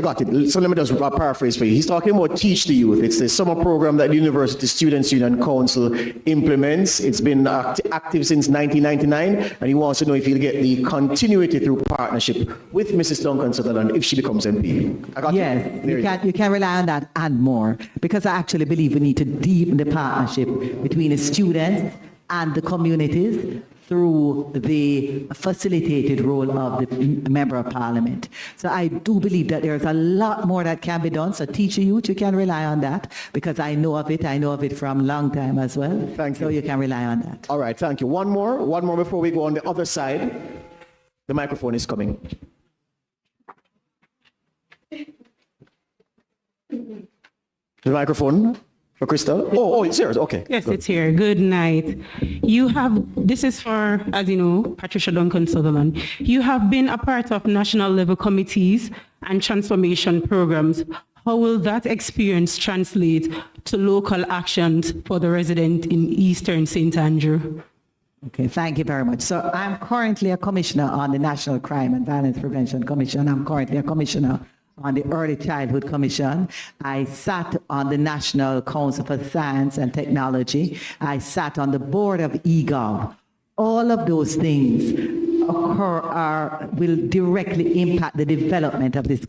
Speaker 2: got it. So let me just paraphrase for you. He's talking about Teach the Youth. It's the summer program that the University Students' Union Council implements. It's been active since 1999, and he wants to know if he'll get the continuity through partnership with Mrs. Duncan Sutherland if she becomes MP.
Speaker 5: Yes, you can rely on that and more, because I actually believe we need to deepen the partnership between the students and the communities through the facilitated role of the Member of Parliament. So I do believe that there's a lot more that can be done. So Teach the Youth, you can rely on that, because I know of it from a long time as well.
Speaker 2: Thank you.
Speaker 5: So you can rely on that.
Speaker 2: All right, thank you. One more before we go on the other side. The microphone is coming. The microphone for Crystal. Oh, it's yours. Okay.
Speaker 8: Yes,
Speaker 2: good.
Speaker 8: it's here. Good night. This is for, as you know, Patricia Duncan Sutherland. You have been a part of national level committees and transformation programs. How will that experience translate to local actions for the resident in Eastern St. Andrew?
Speaker 5: Okay, thank you very much. So I'm currently a commissioner on the National Crime and Violence Prevention Commission. I'm currently a commissioner on the Early Childhood Commission. I sat on the National Council for Science and Technology. I sat on the board of eGov. All of those things will directly impact the development of this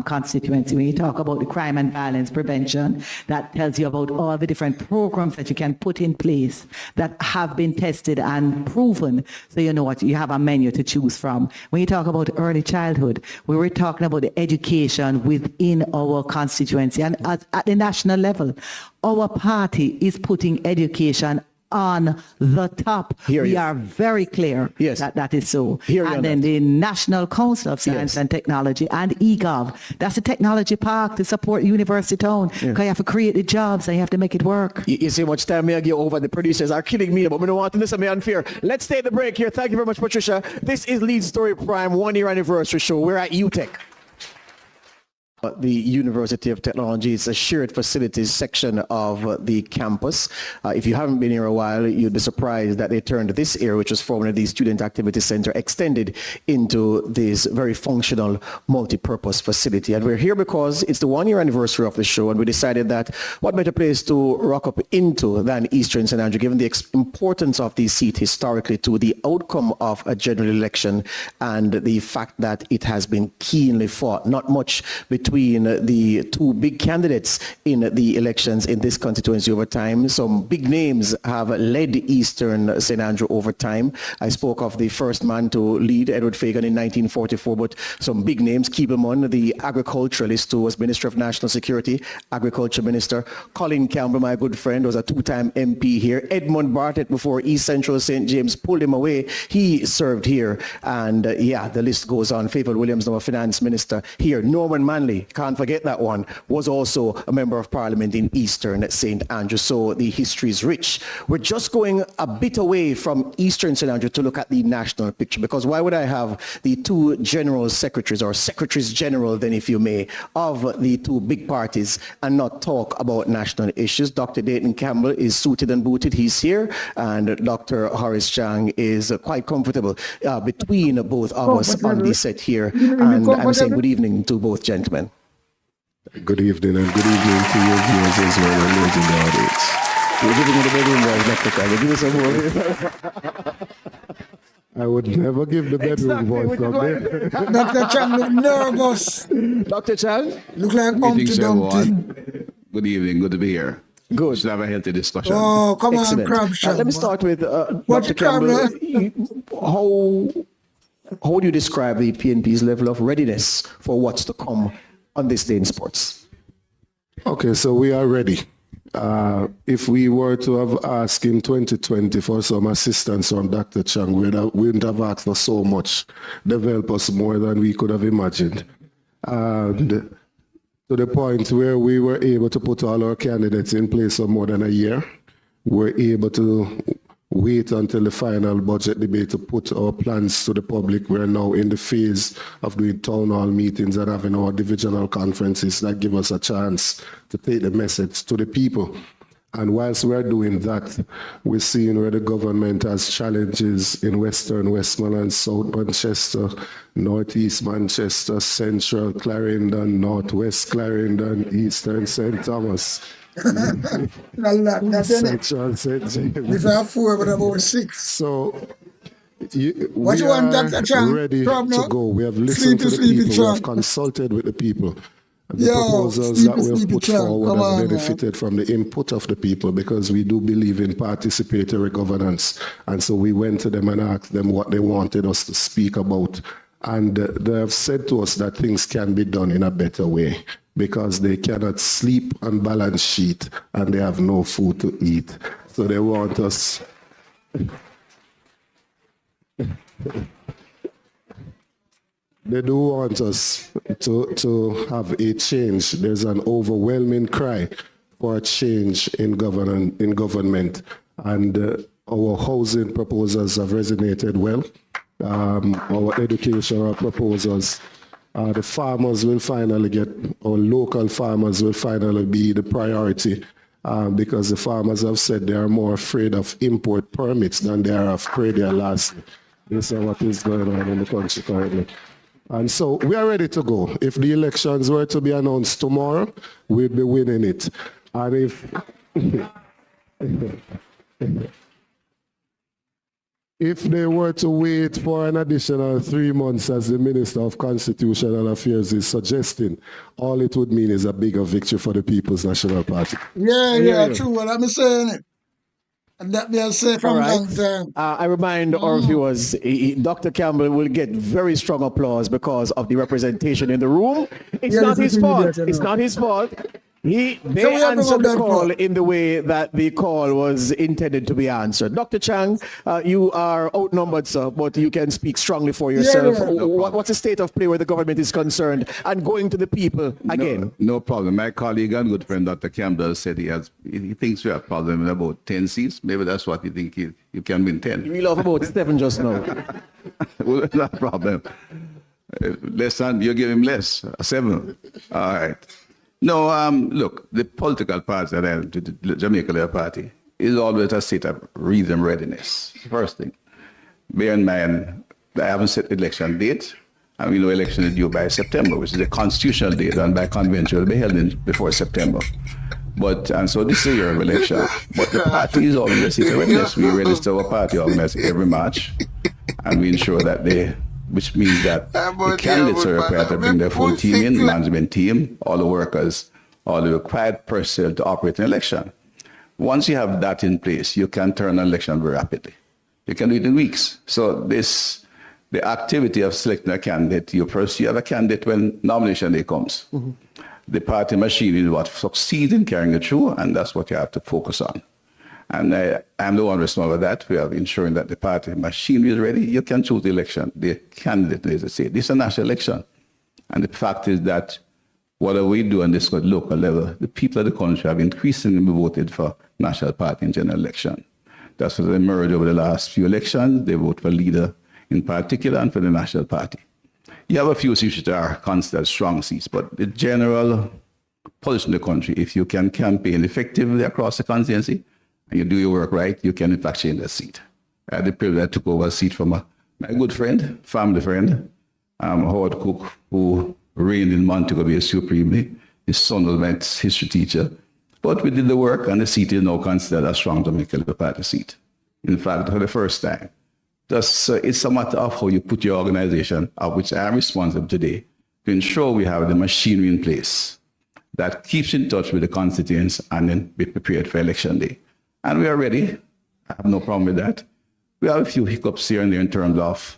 Speaker 5: constituency. When you talk about the crime and violence prevention, that tells you about all the different programs that you can put in place that have been tested and proven. So you know what, you have a menu to choose from. When you talk about early childhood, we were talking about the education within our constituency. And at the national level, our party is putting education on the top. We are very clear that is so. And then the National Council of Science and Technology and eGov, that's a technology park to support University Town. Because you have to create the jobs and you have to make it work.
Speaker 2: You see how much time I give over. The producers are killing me, but we don't want to listen to me unfair. Let's take the break here. Thank you very much, Patricia. This is Lead Story Prime 1 year anniversary show. We're at UTech. The University of Technology is a shared facilities section of the campus. If you haven't been here a while, you'd be surprised that they turned this area, which was formerly the Student Activity Center, extended into this very functional multi-purpose facility. And we're here because it's the 1 year anniversary of the show, and we decided that what better place to rock up into than Eastern St. Andrew, given the importance of the seat historically to the outcome of a general election and the fact that it has been keenly fought, not much between the two big candidates in the elections in this constituency over time. Some big names have led Eastern St. Andrew over time. I spoke of the first man to lead, Edward Fagan, in 1944, but some big names, Keeblemon, the agriculturalist who was Minister of National Security, Agriculture Minister. Colin Campbell, my good friend, was a two-time MP here. Edmund Bartlett, before East Central St. James pulled him away, he served here. And the list goes on. Favourite Williams, now a finance minister here. Norman Manley, can't forget that one, was also a member of parliament in Eastern St. Andrew. So the history is rich. We're just going a bit away from Eastern St. Andrew to look at the national picture, because why would I have the two general secretaries, or secretaries general then, if you may, of the two big parties and not talk about national issues? Dr. Dayton Campbell is suited and booted. He's here. And Dr. Horace Chang is quite comfortable between both of us on the set here. And I'm saying good evening to both gentlemen.
Speaker 9: Good evening, and good evening to your viewers as well, and those in the audience.
Speaker 2: You're giving me the bedroom voice, Dr. Chang. Give me some more.
Speaker 9: I would never give the bedroom voice up there.
Speaker 6: Dr. Chang look nervous.
Speaker 2: Dr. Chang?
Speaker 6: Look like Humpty Dumpty.
Speaker 10: Good evening, good to be here.
Speaker 2: Good.
Speaker 10: Should have a healthy discussion.
Speaker 6: Oh, come
Speaker 2: Excellent.
Speaker 6: on, crab shot.
Speaker 2: Let me start with Dr. Campbell. How do you describe the PNP's level of readiness for what's to come on this day in sports?
Speaker 9: Okay, so we are ready. If we were to have asked in 2020 for some assistance from Dr. Chang, we wouldn't have asked for so much, develop us more than we could have imagined. And to the point where we were able to put all our candidates in place for more than a year, we're able to wait until the final budget debate to put our plans to the public. We're now in the phase of doing town hall meetings and having our divisional conferences that give us a chance to take the message to the people. And whilst we're doing that, we're seeing where the government has challenges in Western Westmoreland, South Manchester, Northeast Manchester, Central Clarendon, Northwest Clarendon, Eastern St. Thomas. Central St. James.
Speaker 6: These are 4, but about 6.
Speaker 9: So
Speaker 6: What
Speaker 9: we
Speaker 6: you want,
Speaker 9: are
Speaker 6: Dr. Chang?
Speaker 9: ready
Speaker 6: Problem?
Speaker 9: to go. We have listened to the people. We have consulted with the people. The proposals that we have put forward have benefited from the input of the people because we do believe in participatory governance. And so we went to them and asked them what they wanted us to speak about. And they have said to us that things can be done in a better way because they cannot sleep on balance sheet and they have no food to eat. So they want us... They do want us to have a change. There's an overwhelming cry for a change in government. And our housing proposals have resonated well. Our educational proposals. The farmers will finally get, our local farmers will finally be the priority because the farmers have said they are more afraid of import permits than they are afraid their last. This is what is going on in the country currently. And so we are ready to go. If the elections were to be announced tomorrow, we'd be winning it. And if they were to wait for an additional 3 months, as the Minister of Constitutional Affairs is suggesting, all it would mean is a bigger victory for the People's National Party.
Speaker 6: Yeah, true. What I'm saying it. And that being said from long time.
Speaker 2: I remind our viewers, Dr. Campbell will get very strong applause because of the representation in the room. It's not his fault. It's not his fault. They answered the call in the way that the call was intended to be answered. Dr. Chang, you are outnumbered, sir, but you can speak strongly for yourself. What's the state of play where the government is concerned and going to the people again?
Speaker 10: No problem. My colleague and good friend, Dr. Campbell, said he thinks we have a problem with about 10 seats. Maybe that's what you think you can win 10.
Speaker 2: We love about 7 just now.
Speaker 10: Well, no problem. Less than, you give him less, 7. All right. No, look, the political party, the Jamaica Labour Party, is always a state of reason readiness. First thing. Bear in mind, I haven't set the election date, and we know election is due by September, which is a constitutional date, and by convention will be held before September. And so this is a year of election. But the party is always a state of readiness. We register our party organized every March, and we ensure that which means that the candidates are required to bring their full team in, management team, all the workers, all the required personnel to operate an election. Once you have that in place, you can turn an election very rapidly. You can do it in weeks. So the activity of selecting a candidate, you have a candidate when nomination day comes. Mm-hmm. The party machine is what succeeds in carrying it through, and that's what you have to focus on. And I'm the one responsible for that. We are ensuring that the party machinery is ready. You can choose the election. The candidate is to say, this is a national election. And the fact is that whatever we do on this local level, the people of the country have increasingly voted for national party in general election. That's what they emerged over the last few elections. They vote for leader in particular and for the national party. You have a few seats which are considered strong seats, but the general position in the country, if you can campaign effectively across the constituency, and you do your work right, you can in fact change that seat. I had the privilege, I took over a seat from my good friend, family friend, Howard Cook, who reigned in Montego Bay supremely. His son was my history teacher. But we did the work, and the seat is now considered a strong Jamaica Labour Party seat. In fact, for the first time. It's a matter of how you put your organization, of which I am responsible today, to ensure we have the machinery in place that keeps in touch with the constituents and then be prepared for election day. And we are ready. I have no problem with that. We have a few hiccups here and there in terms of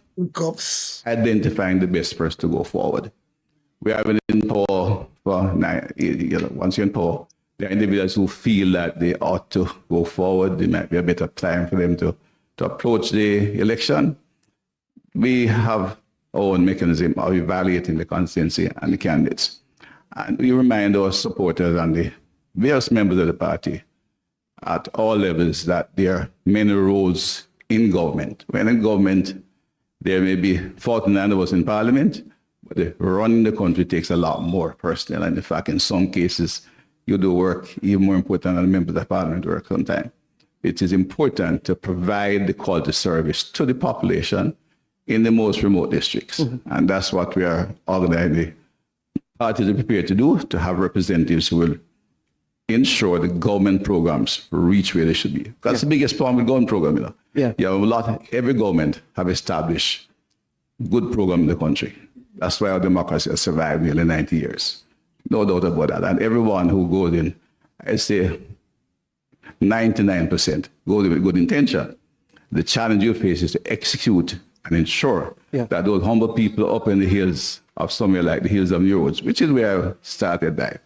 Speaker 10: identifying the best person to go forward. We have been in power once you're in power, there are individuals who feel that they ought to go forward. There might be a better time for them to approach the election. We have our own mechanism of evaluating the constituency and the candidates. And we remind our supporters and the various members of the party at all levels that there are many roles in government. When in government, there may be 49 of us in parliament, but running the country takes a lot more personnel. And in fact, in some cases, you do work even more important than members of parliament work sometimes. It is important to provide the quality service to the population in the most remote districts. And that's what we are organizing. Parties are prepared to do, to have representatives who will ensure the government programs reach where they should be. That's the biggest problem with government program, you know. You have every government have established good program in the country. That's why our democracy has survived nearly 90 years. No doubt about that. And everyone who goes in, I say 99% goes with good intention. The challenge you face is to execute and ensure that those humble people up in the hills of somewhere like the hills of New Roads, which is where I started that,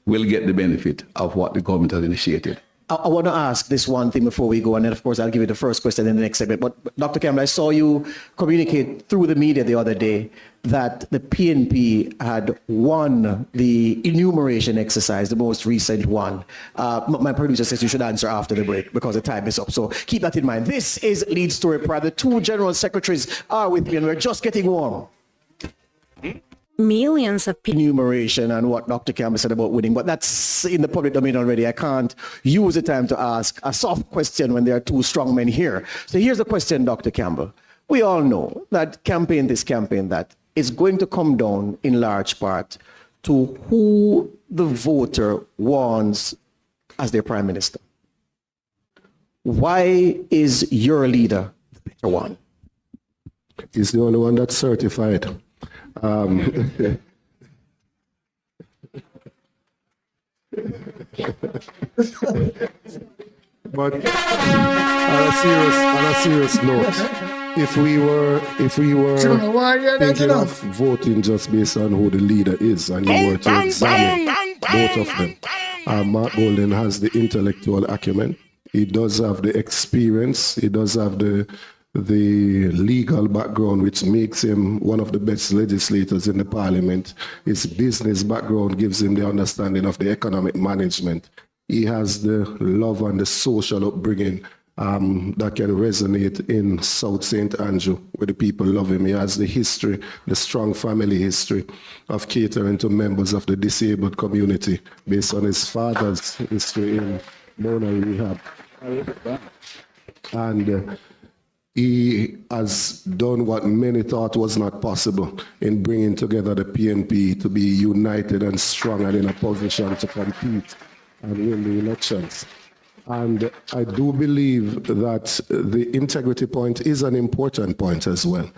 Speaker 10: will get the benefit of what the government has initiated.
Speaker 2: I want to ask this one thing before we go, and then of course I'll give you the first question in the next segment. But Dr. Campbell, I saw you communicate through the media the other day that the PNP had won the enumeration exercise, the most recent one. My producer says you should answer after the break because the time is up. So keep that in mind. This is Lead Story Pride. The two general secretaries are with me and we're just getting warm.
Speaker 11: Millions of people.
Speaker 2: Enumeration and what Dr. Campbell said about winning, but that's in the public domain already. I can't use the time to ask a soft question when there are two strong men here. So here's the question, Dr. Campbell. We all know that campaign this, campaign that is going to come down in large part to who the voter wants as their prime minister. Why is your leader the better one?
Speaker 9: He's the only one that's certified. But on a serious note, if we were thinking of voting just based on who the leader is, and you were to examine both of them, Mark Golden has the intellectual acumen. He does have the experience. He does have the legal background, which makes him one of the best legislators in the parliament. His business background gives him the understanding of the economic management. He has the love and the social upbringing that can resonate in South St. Andrew, where the people love him. He has the history, the strong family history of catering to members of the disabled community based on his father's history in Mona Rehab. And he has done what many thought was not possible in bringing together the PNP to be united and strong and in a position to compete and win the elections. And I do believe that the integrity point is an important point as well.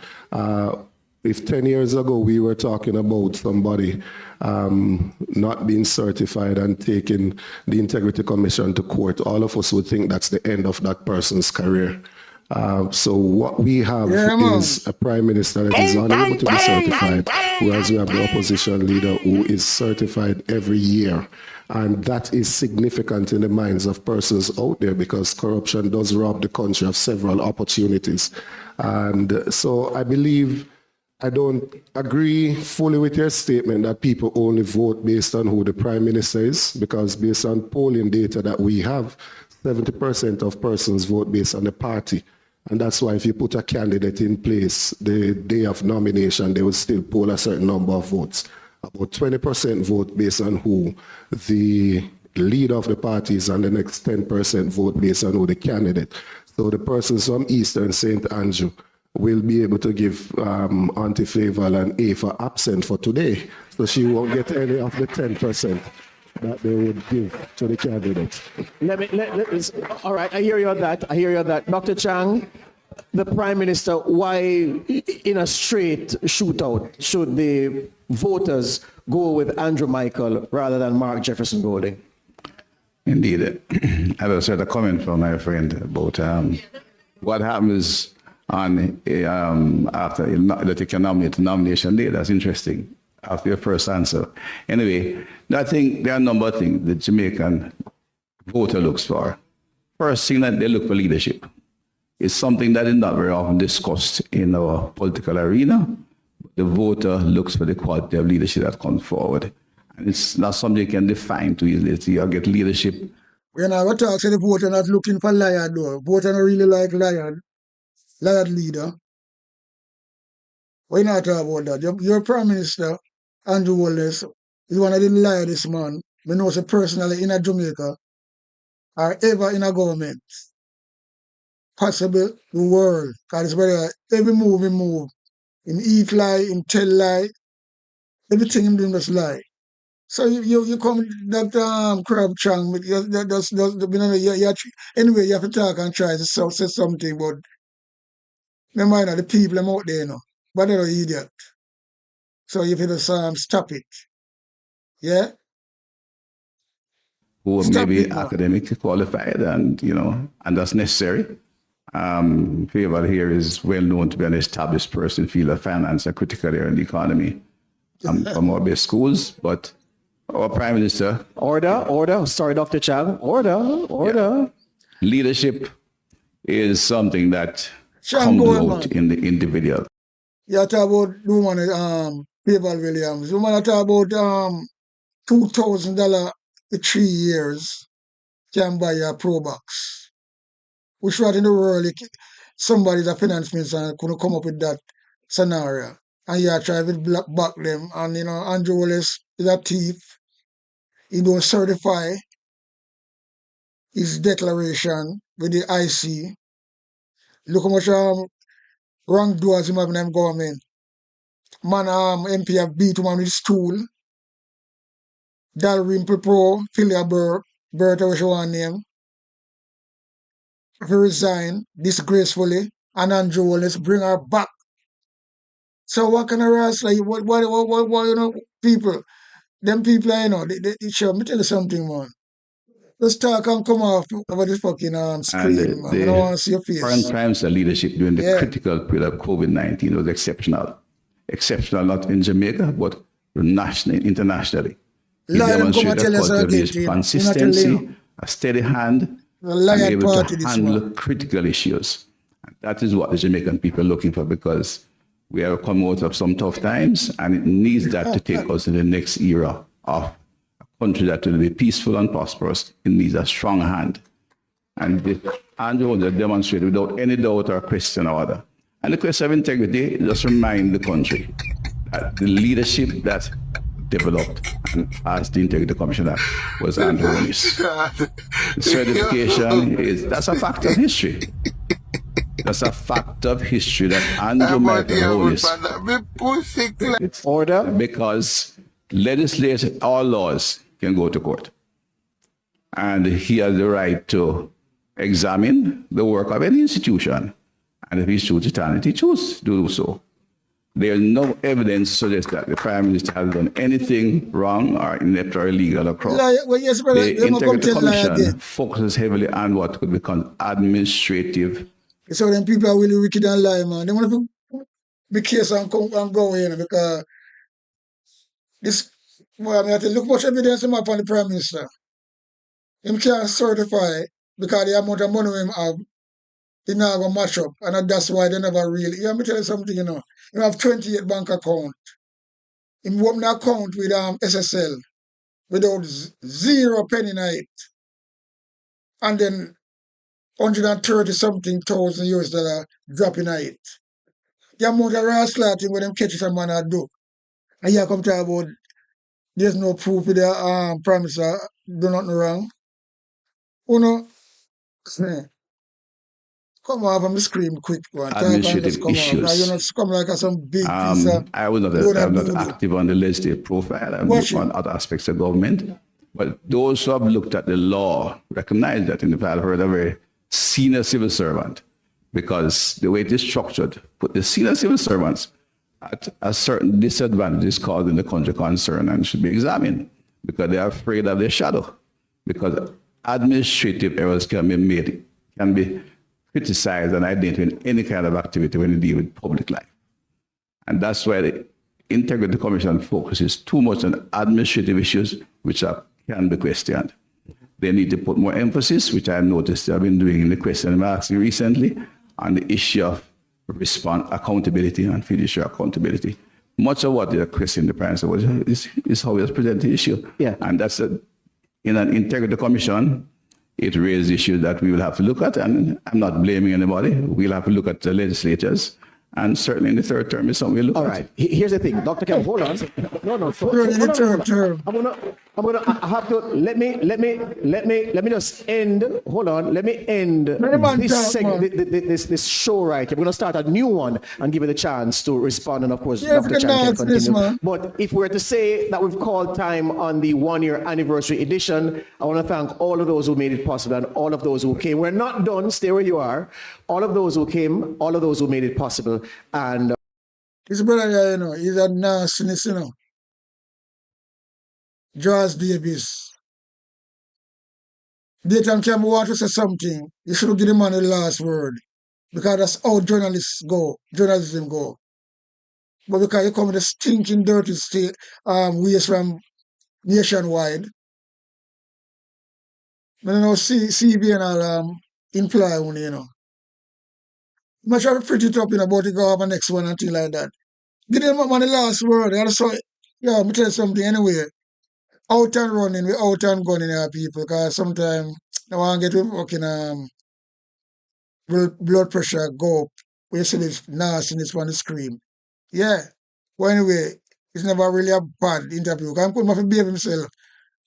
Speaker 9: If 10 years ago we were talking about somebody not being certified and taking the Integrity Commission to court, all of us would think that's the end of that person's career. So what we have is a prime minister that is unable to be certified, whereas we have the opposition leader who is certified every year. And that is significant in the minds of persons out there because corruption does rob the country of several opportunities. And so I believe I don't agree fully with your statement that people only vote based on who the prime minister is, because based on polling data that we have, 70% of persons vote based on the party. And that's why if you put a candidate in place the day of nomination, they will still poll a certain number of votes. About 20% vote based on who the leader of the party is, and the next 10% vote based on who the candidate. So the persons from Eastern St. Andrew will be able to give Auntie Favour an A for absent for today. So she won't get any of the 10% that they would give to the candidate.
Speaker 2: All right, I hear you on that. Dr. Chang, the Prime Minister, why in a straight shootout should the voters go with Andrew Michael rather than Mark Jefferson Golding?
Speaker 10: Indeed. I have a certain comment from my friend about what happens on after that you can nominate the nomination day. That's interesting. After your first answer. Anyway, I think there are a number of things the Jamaican voter looks for. First thing that they look for leadership. It's something that is not very often discussed in our political arena. The voter looks for the quality of leadership that comes forward. And it's not something you can define too easily. You get leadership
Speaker 6: When I talk to the voter not looking for liar though. Voter not really like liar leader. Why not talk about that? Your Prime Minister, Andrew Wallace, is one of the liar this man. We know so personally in a Jamaica or ever in a government. Possible the world. Because it's very every move he move. Him eat lie, him tell lie. Everything him doing just lie. So you come that crab chang, anyway, you have to talk and try to say something, but never mind the people them out there, you know. But they're an idiot. So you have to stop it. Yeah?
Speaker 10: Who
Speaker 6: Stop
Speaker 10: may be
Speaker 6: it, man.
Speaker 10: academically qualified and, and that's necessary. Favor here is well known to be an established person in the field of finance and critical area in the economy from our best schools, but our Prime Minister.
Speaker 2: Order. Sorry, Dr. Chang. Order.
Speaker 10: Yeah. Leadership is something that
Speaker 6: Chang
Speaker 10: comes
Speaker 6: Gorgan.
Speaker 10: out in the individual.
Speaker 6: You talk about the woman, Favor Williams. The woman talk about $2,000 in 3 years can buy a Pro Box. Which what in the world somebody's a finance minister couldn't come up with that scenario. And you try to back them. And Andrew Wallace is a thief. He don't certify his declaration with the IC. Look how much wrongdoers him have in them government. Man, MP have beat him with stool. Dalrymple Pro, Philia Bertha, which one name. If he resign disgracefully, and Andrew Wallace bring her back. So what kind of rest like what people? Them people they show me tell you something, man. Let's talk and come off over this fucking screen,
Speaker 10: And
Speaker 6: man. I don't want to see your face.
Speaker 10: Current Prime Minister leadership during the critical period of COVID-19 was exceptional. Exceptional not in Jamaica, but nationally, internationally. He demonstrated a cultivation, consistency, a steady hand, and able to handle critical issues. And that is what the Jamaican people are looking for, because we have come out of some tough times, and it needs that to take us in the next era of a country that will be peaceful and prosperous. It needs a strong hand. And Andrew will demonstrate without any doubt or question or other. And the question of integrity, just remind the country that the leadership that developed and passed the Integrity Commission Act was Andrew Wallace. The certification that's a fact of history. That's a fact of history that Andrew Wallace. It's
Speaker 2: order.
Speaker 10: Because legislation, all laws can go to court. And he has the right to examine the work of any institution. And if he chooses to he chooses to do so. There's no evidence to suggest that the Prime Minister has done anything wrong or inept or illegal or corrupt. The Integrity Commission focuses heavily on what could become administrative.
Speaker 6: So then people are really wicked and lie, man. They want to be careful and go in because this, well, I have to look much evidence him up on the Prime Minister. Him can't certify because the amount of money him have, he not going to match up. And that's why they never really, let me tell you something, You have 28 bank account. Him open an account with SSL without 0 penny in it. And then 130 something thousand US dollar drop in it. The amount of rascal thing when them catch it a man I do. And here come talk about there's no proof with the Prime Minister do nothing wrong. Come off and scream quick one.
Speaker 10: Administrative issues.
Speaker 6: You're not come like some big piece
Speaker 10: I'm not active on the legislative profile. I'm on other aspects of government. But those who have looked at the law recognize that, and if I've heard a very senior civil servant, because the way it is structured, put the senior civil servants at a certain disadvantage causing the country concern and should be examined because they are afraid of their shadow. Because administrative errors can be criticized and identified in any kind of activity when you deal with public life. And that's why the Integrity Commission focuses too much on administrative issues which can be questioned. They need to put more emphasis, which I noticed they have been doing in the question I'm asking recently, on the issue of accountability and fiduciary accountability. Much of what they are questioning the Prime Minister is how he has presented the issue.
Speaker 2: Yeah.
Speaker 10: And that's in an Integrity Commission, it raised issues that we will have to look at, and I'm not blaming anybody. We'll have to look at the legislatures, and certainly in the third term is something we'll look
Speaker 2: All
Speaker 10: at.
Speaker 2: right. Here's the thing, Dr. Kemp, hold on. No. I have to let me just end. Hold on. Let me end this show right here. We're gonna start a new one and give it a chance to respond, and of course, Dr. Chan can continue. But if we're to say that we've called time on the 1-year anniversary edition, I want to thank all of those who made it possible and all of those who came. We're not done. Stay where you are. All of those who came, all of those who made it possible, and.
Speaker 6: This brother here, you know, he's a nastiness, you know. George Davis. Daytime Cam want to say something, you should give the man the last word. Because that's how journalism go. But because you come with a stinking, dirty waste from nationwide, I don't know, CBN will imply on you know. I'm not trying to pretty it up, you know, about to go have a next one and things like that. Give them man the last word. Yeah, me tell you something anyway. Out and running, we out and gunning our people, because sometimes I want to get with fucking blood pressure go up. We see this nastiness on the screen. Yeah. Well, anyway, it's never really a bad interview. I put my behave himself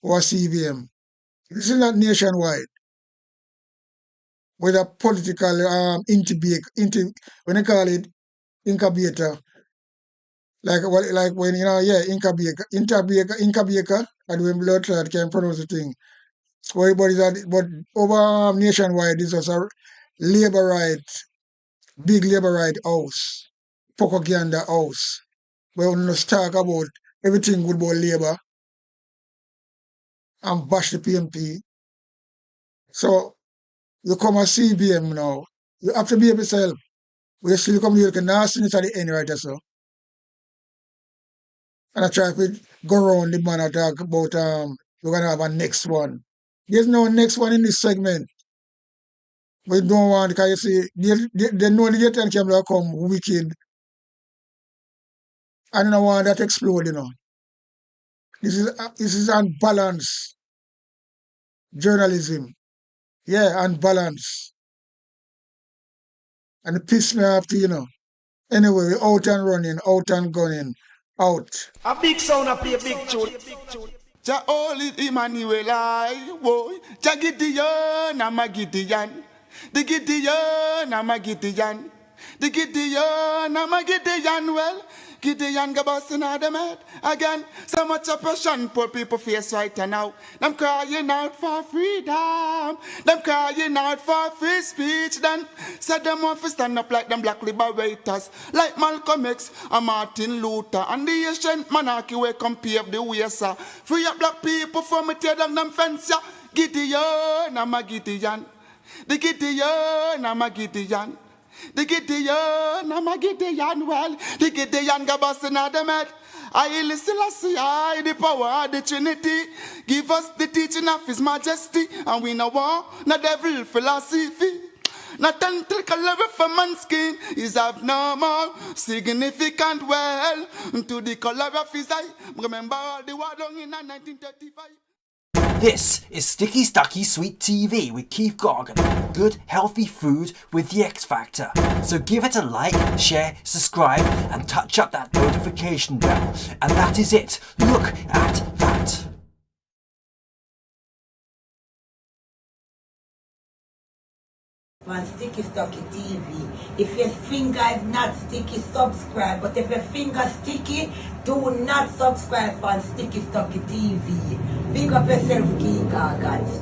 Speaker 6: or CVM. This is not nationwide. With a political when they call it incubator. Like when you know, yeah, incubator, and when blood clot can pronounce the thing. But over nationwide, this was a labor right, big labor right house, propaganda house, where we just talk about everything good about labor and bash the PMP. So you come and CBM now, you have to behave yourself. We still come here, you can nastiness at the end right so. And I try to go around the man and talk about we're gonna have a next one. There's no next one in this segment. We don't want, because you see, they know the daytime camera come wicked. And I don't want that to explode, you know. This is unbalanced journalism. Yeah, unbalanced. And it pisses me off, you know. Anyway, we're out and running, out and gunning, out.
Speaker 3: A big sound a play a big tune. Ja Holy Emmanuel I woy. Ja Gideon I'm a Gideon. The Gideon I'm a Gideon. The Gideon I'm a Gideon. Well, Gideon go busting out them head again. So much oppression poor people face right now. Them crying out for freedom. Them crying out for free speech. Then said them want to stand up like them black liberators, like Malcolm X and Martin Luther and the ancient monarchy where come pave the way, sir. Free up black people from me tear down them fence, yeah. Gideon I'm a Gideon. The Gideon I'm a Gideon. The Gideon, I'm a Gideon, well, the Gideon go busting out them head. I listen, I see, I the power of the Trinity. Give us the teaching of His Majesty, and we know war, not devil philosophy. Not until level for man's skin is abnormal, significant, well, to the color of his eye. Remember all the war done in 1935.
Speaker 11: This is Sticky Stucky Sweet TV with Keith Gorgan. Good, healthy food with the X Factor. So give it a like, share, subscribe, and touch up that notification bell. And that is it. Look at that.
Speaker 12: On Sticky Stucky TV. If your finger is not sticky, subscribe. But if your finger sticky, do not subscribe on Sticky Stucky TV. Big up yourself, Keith Gorgan.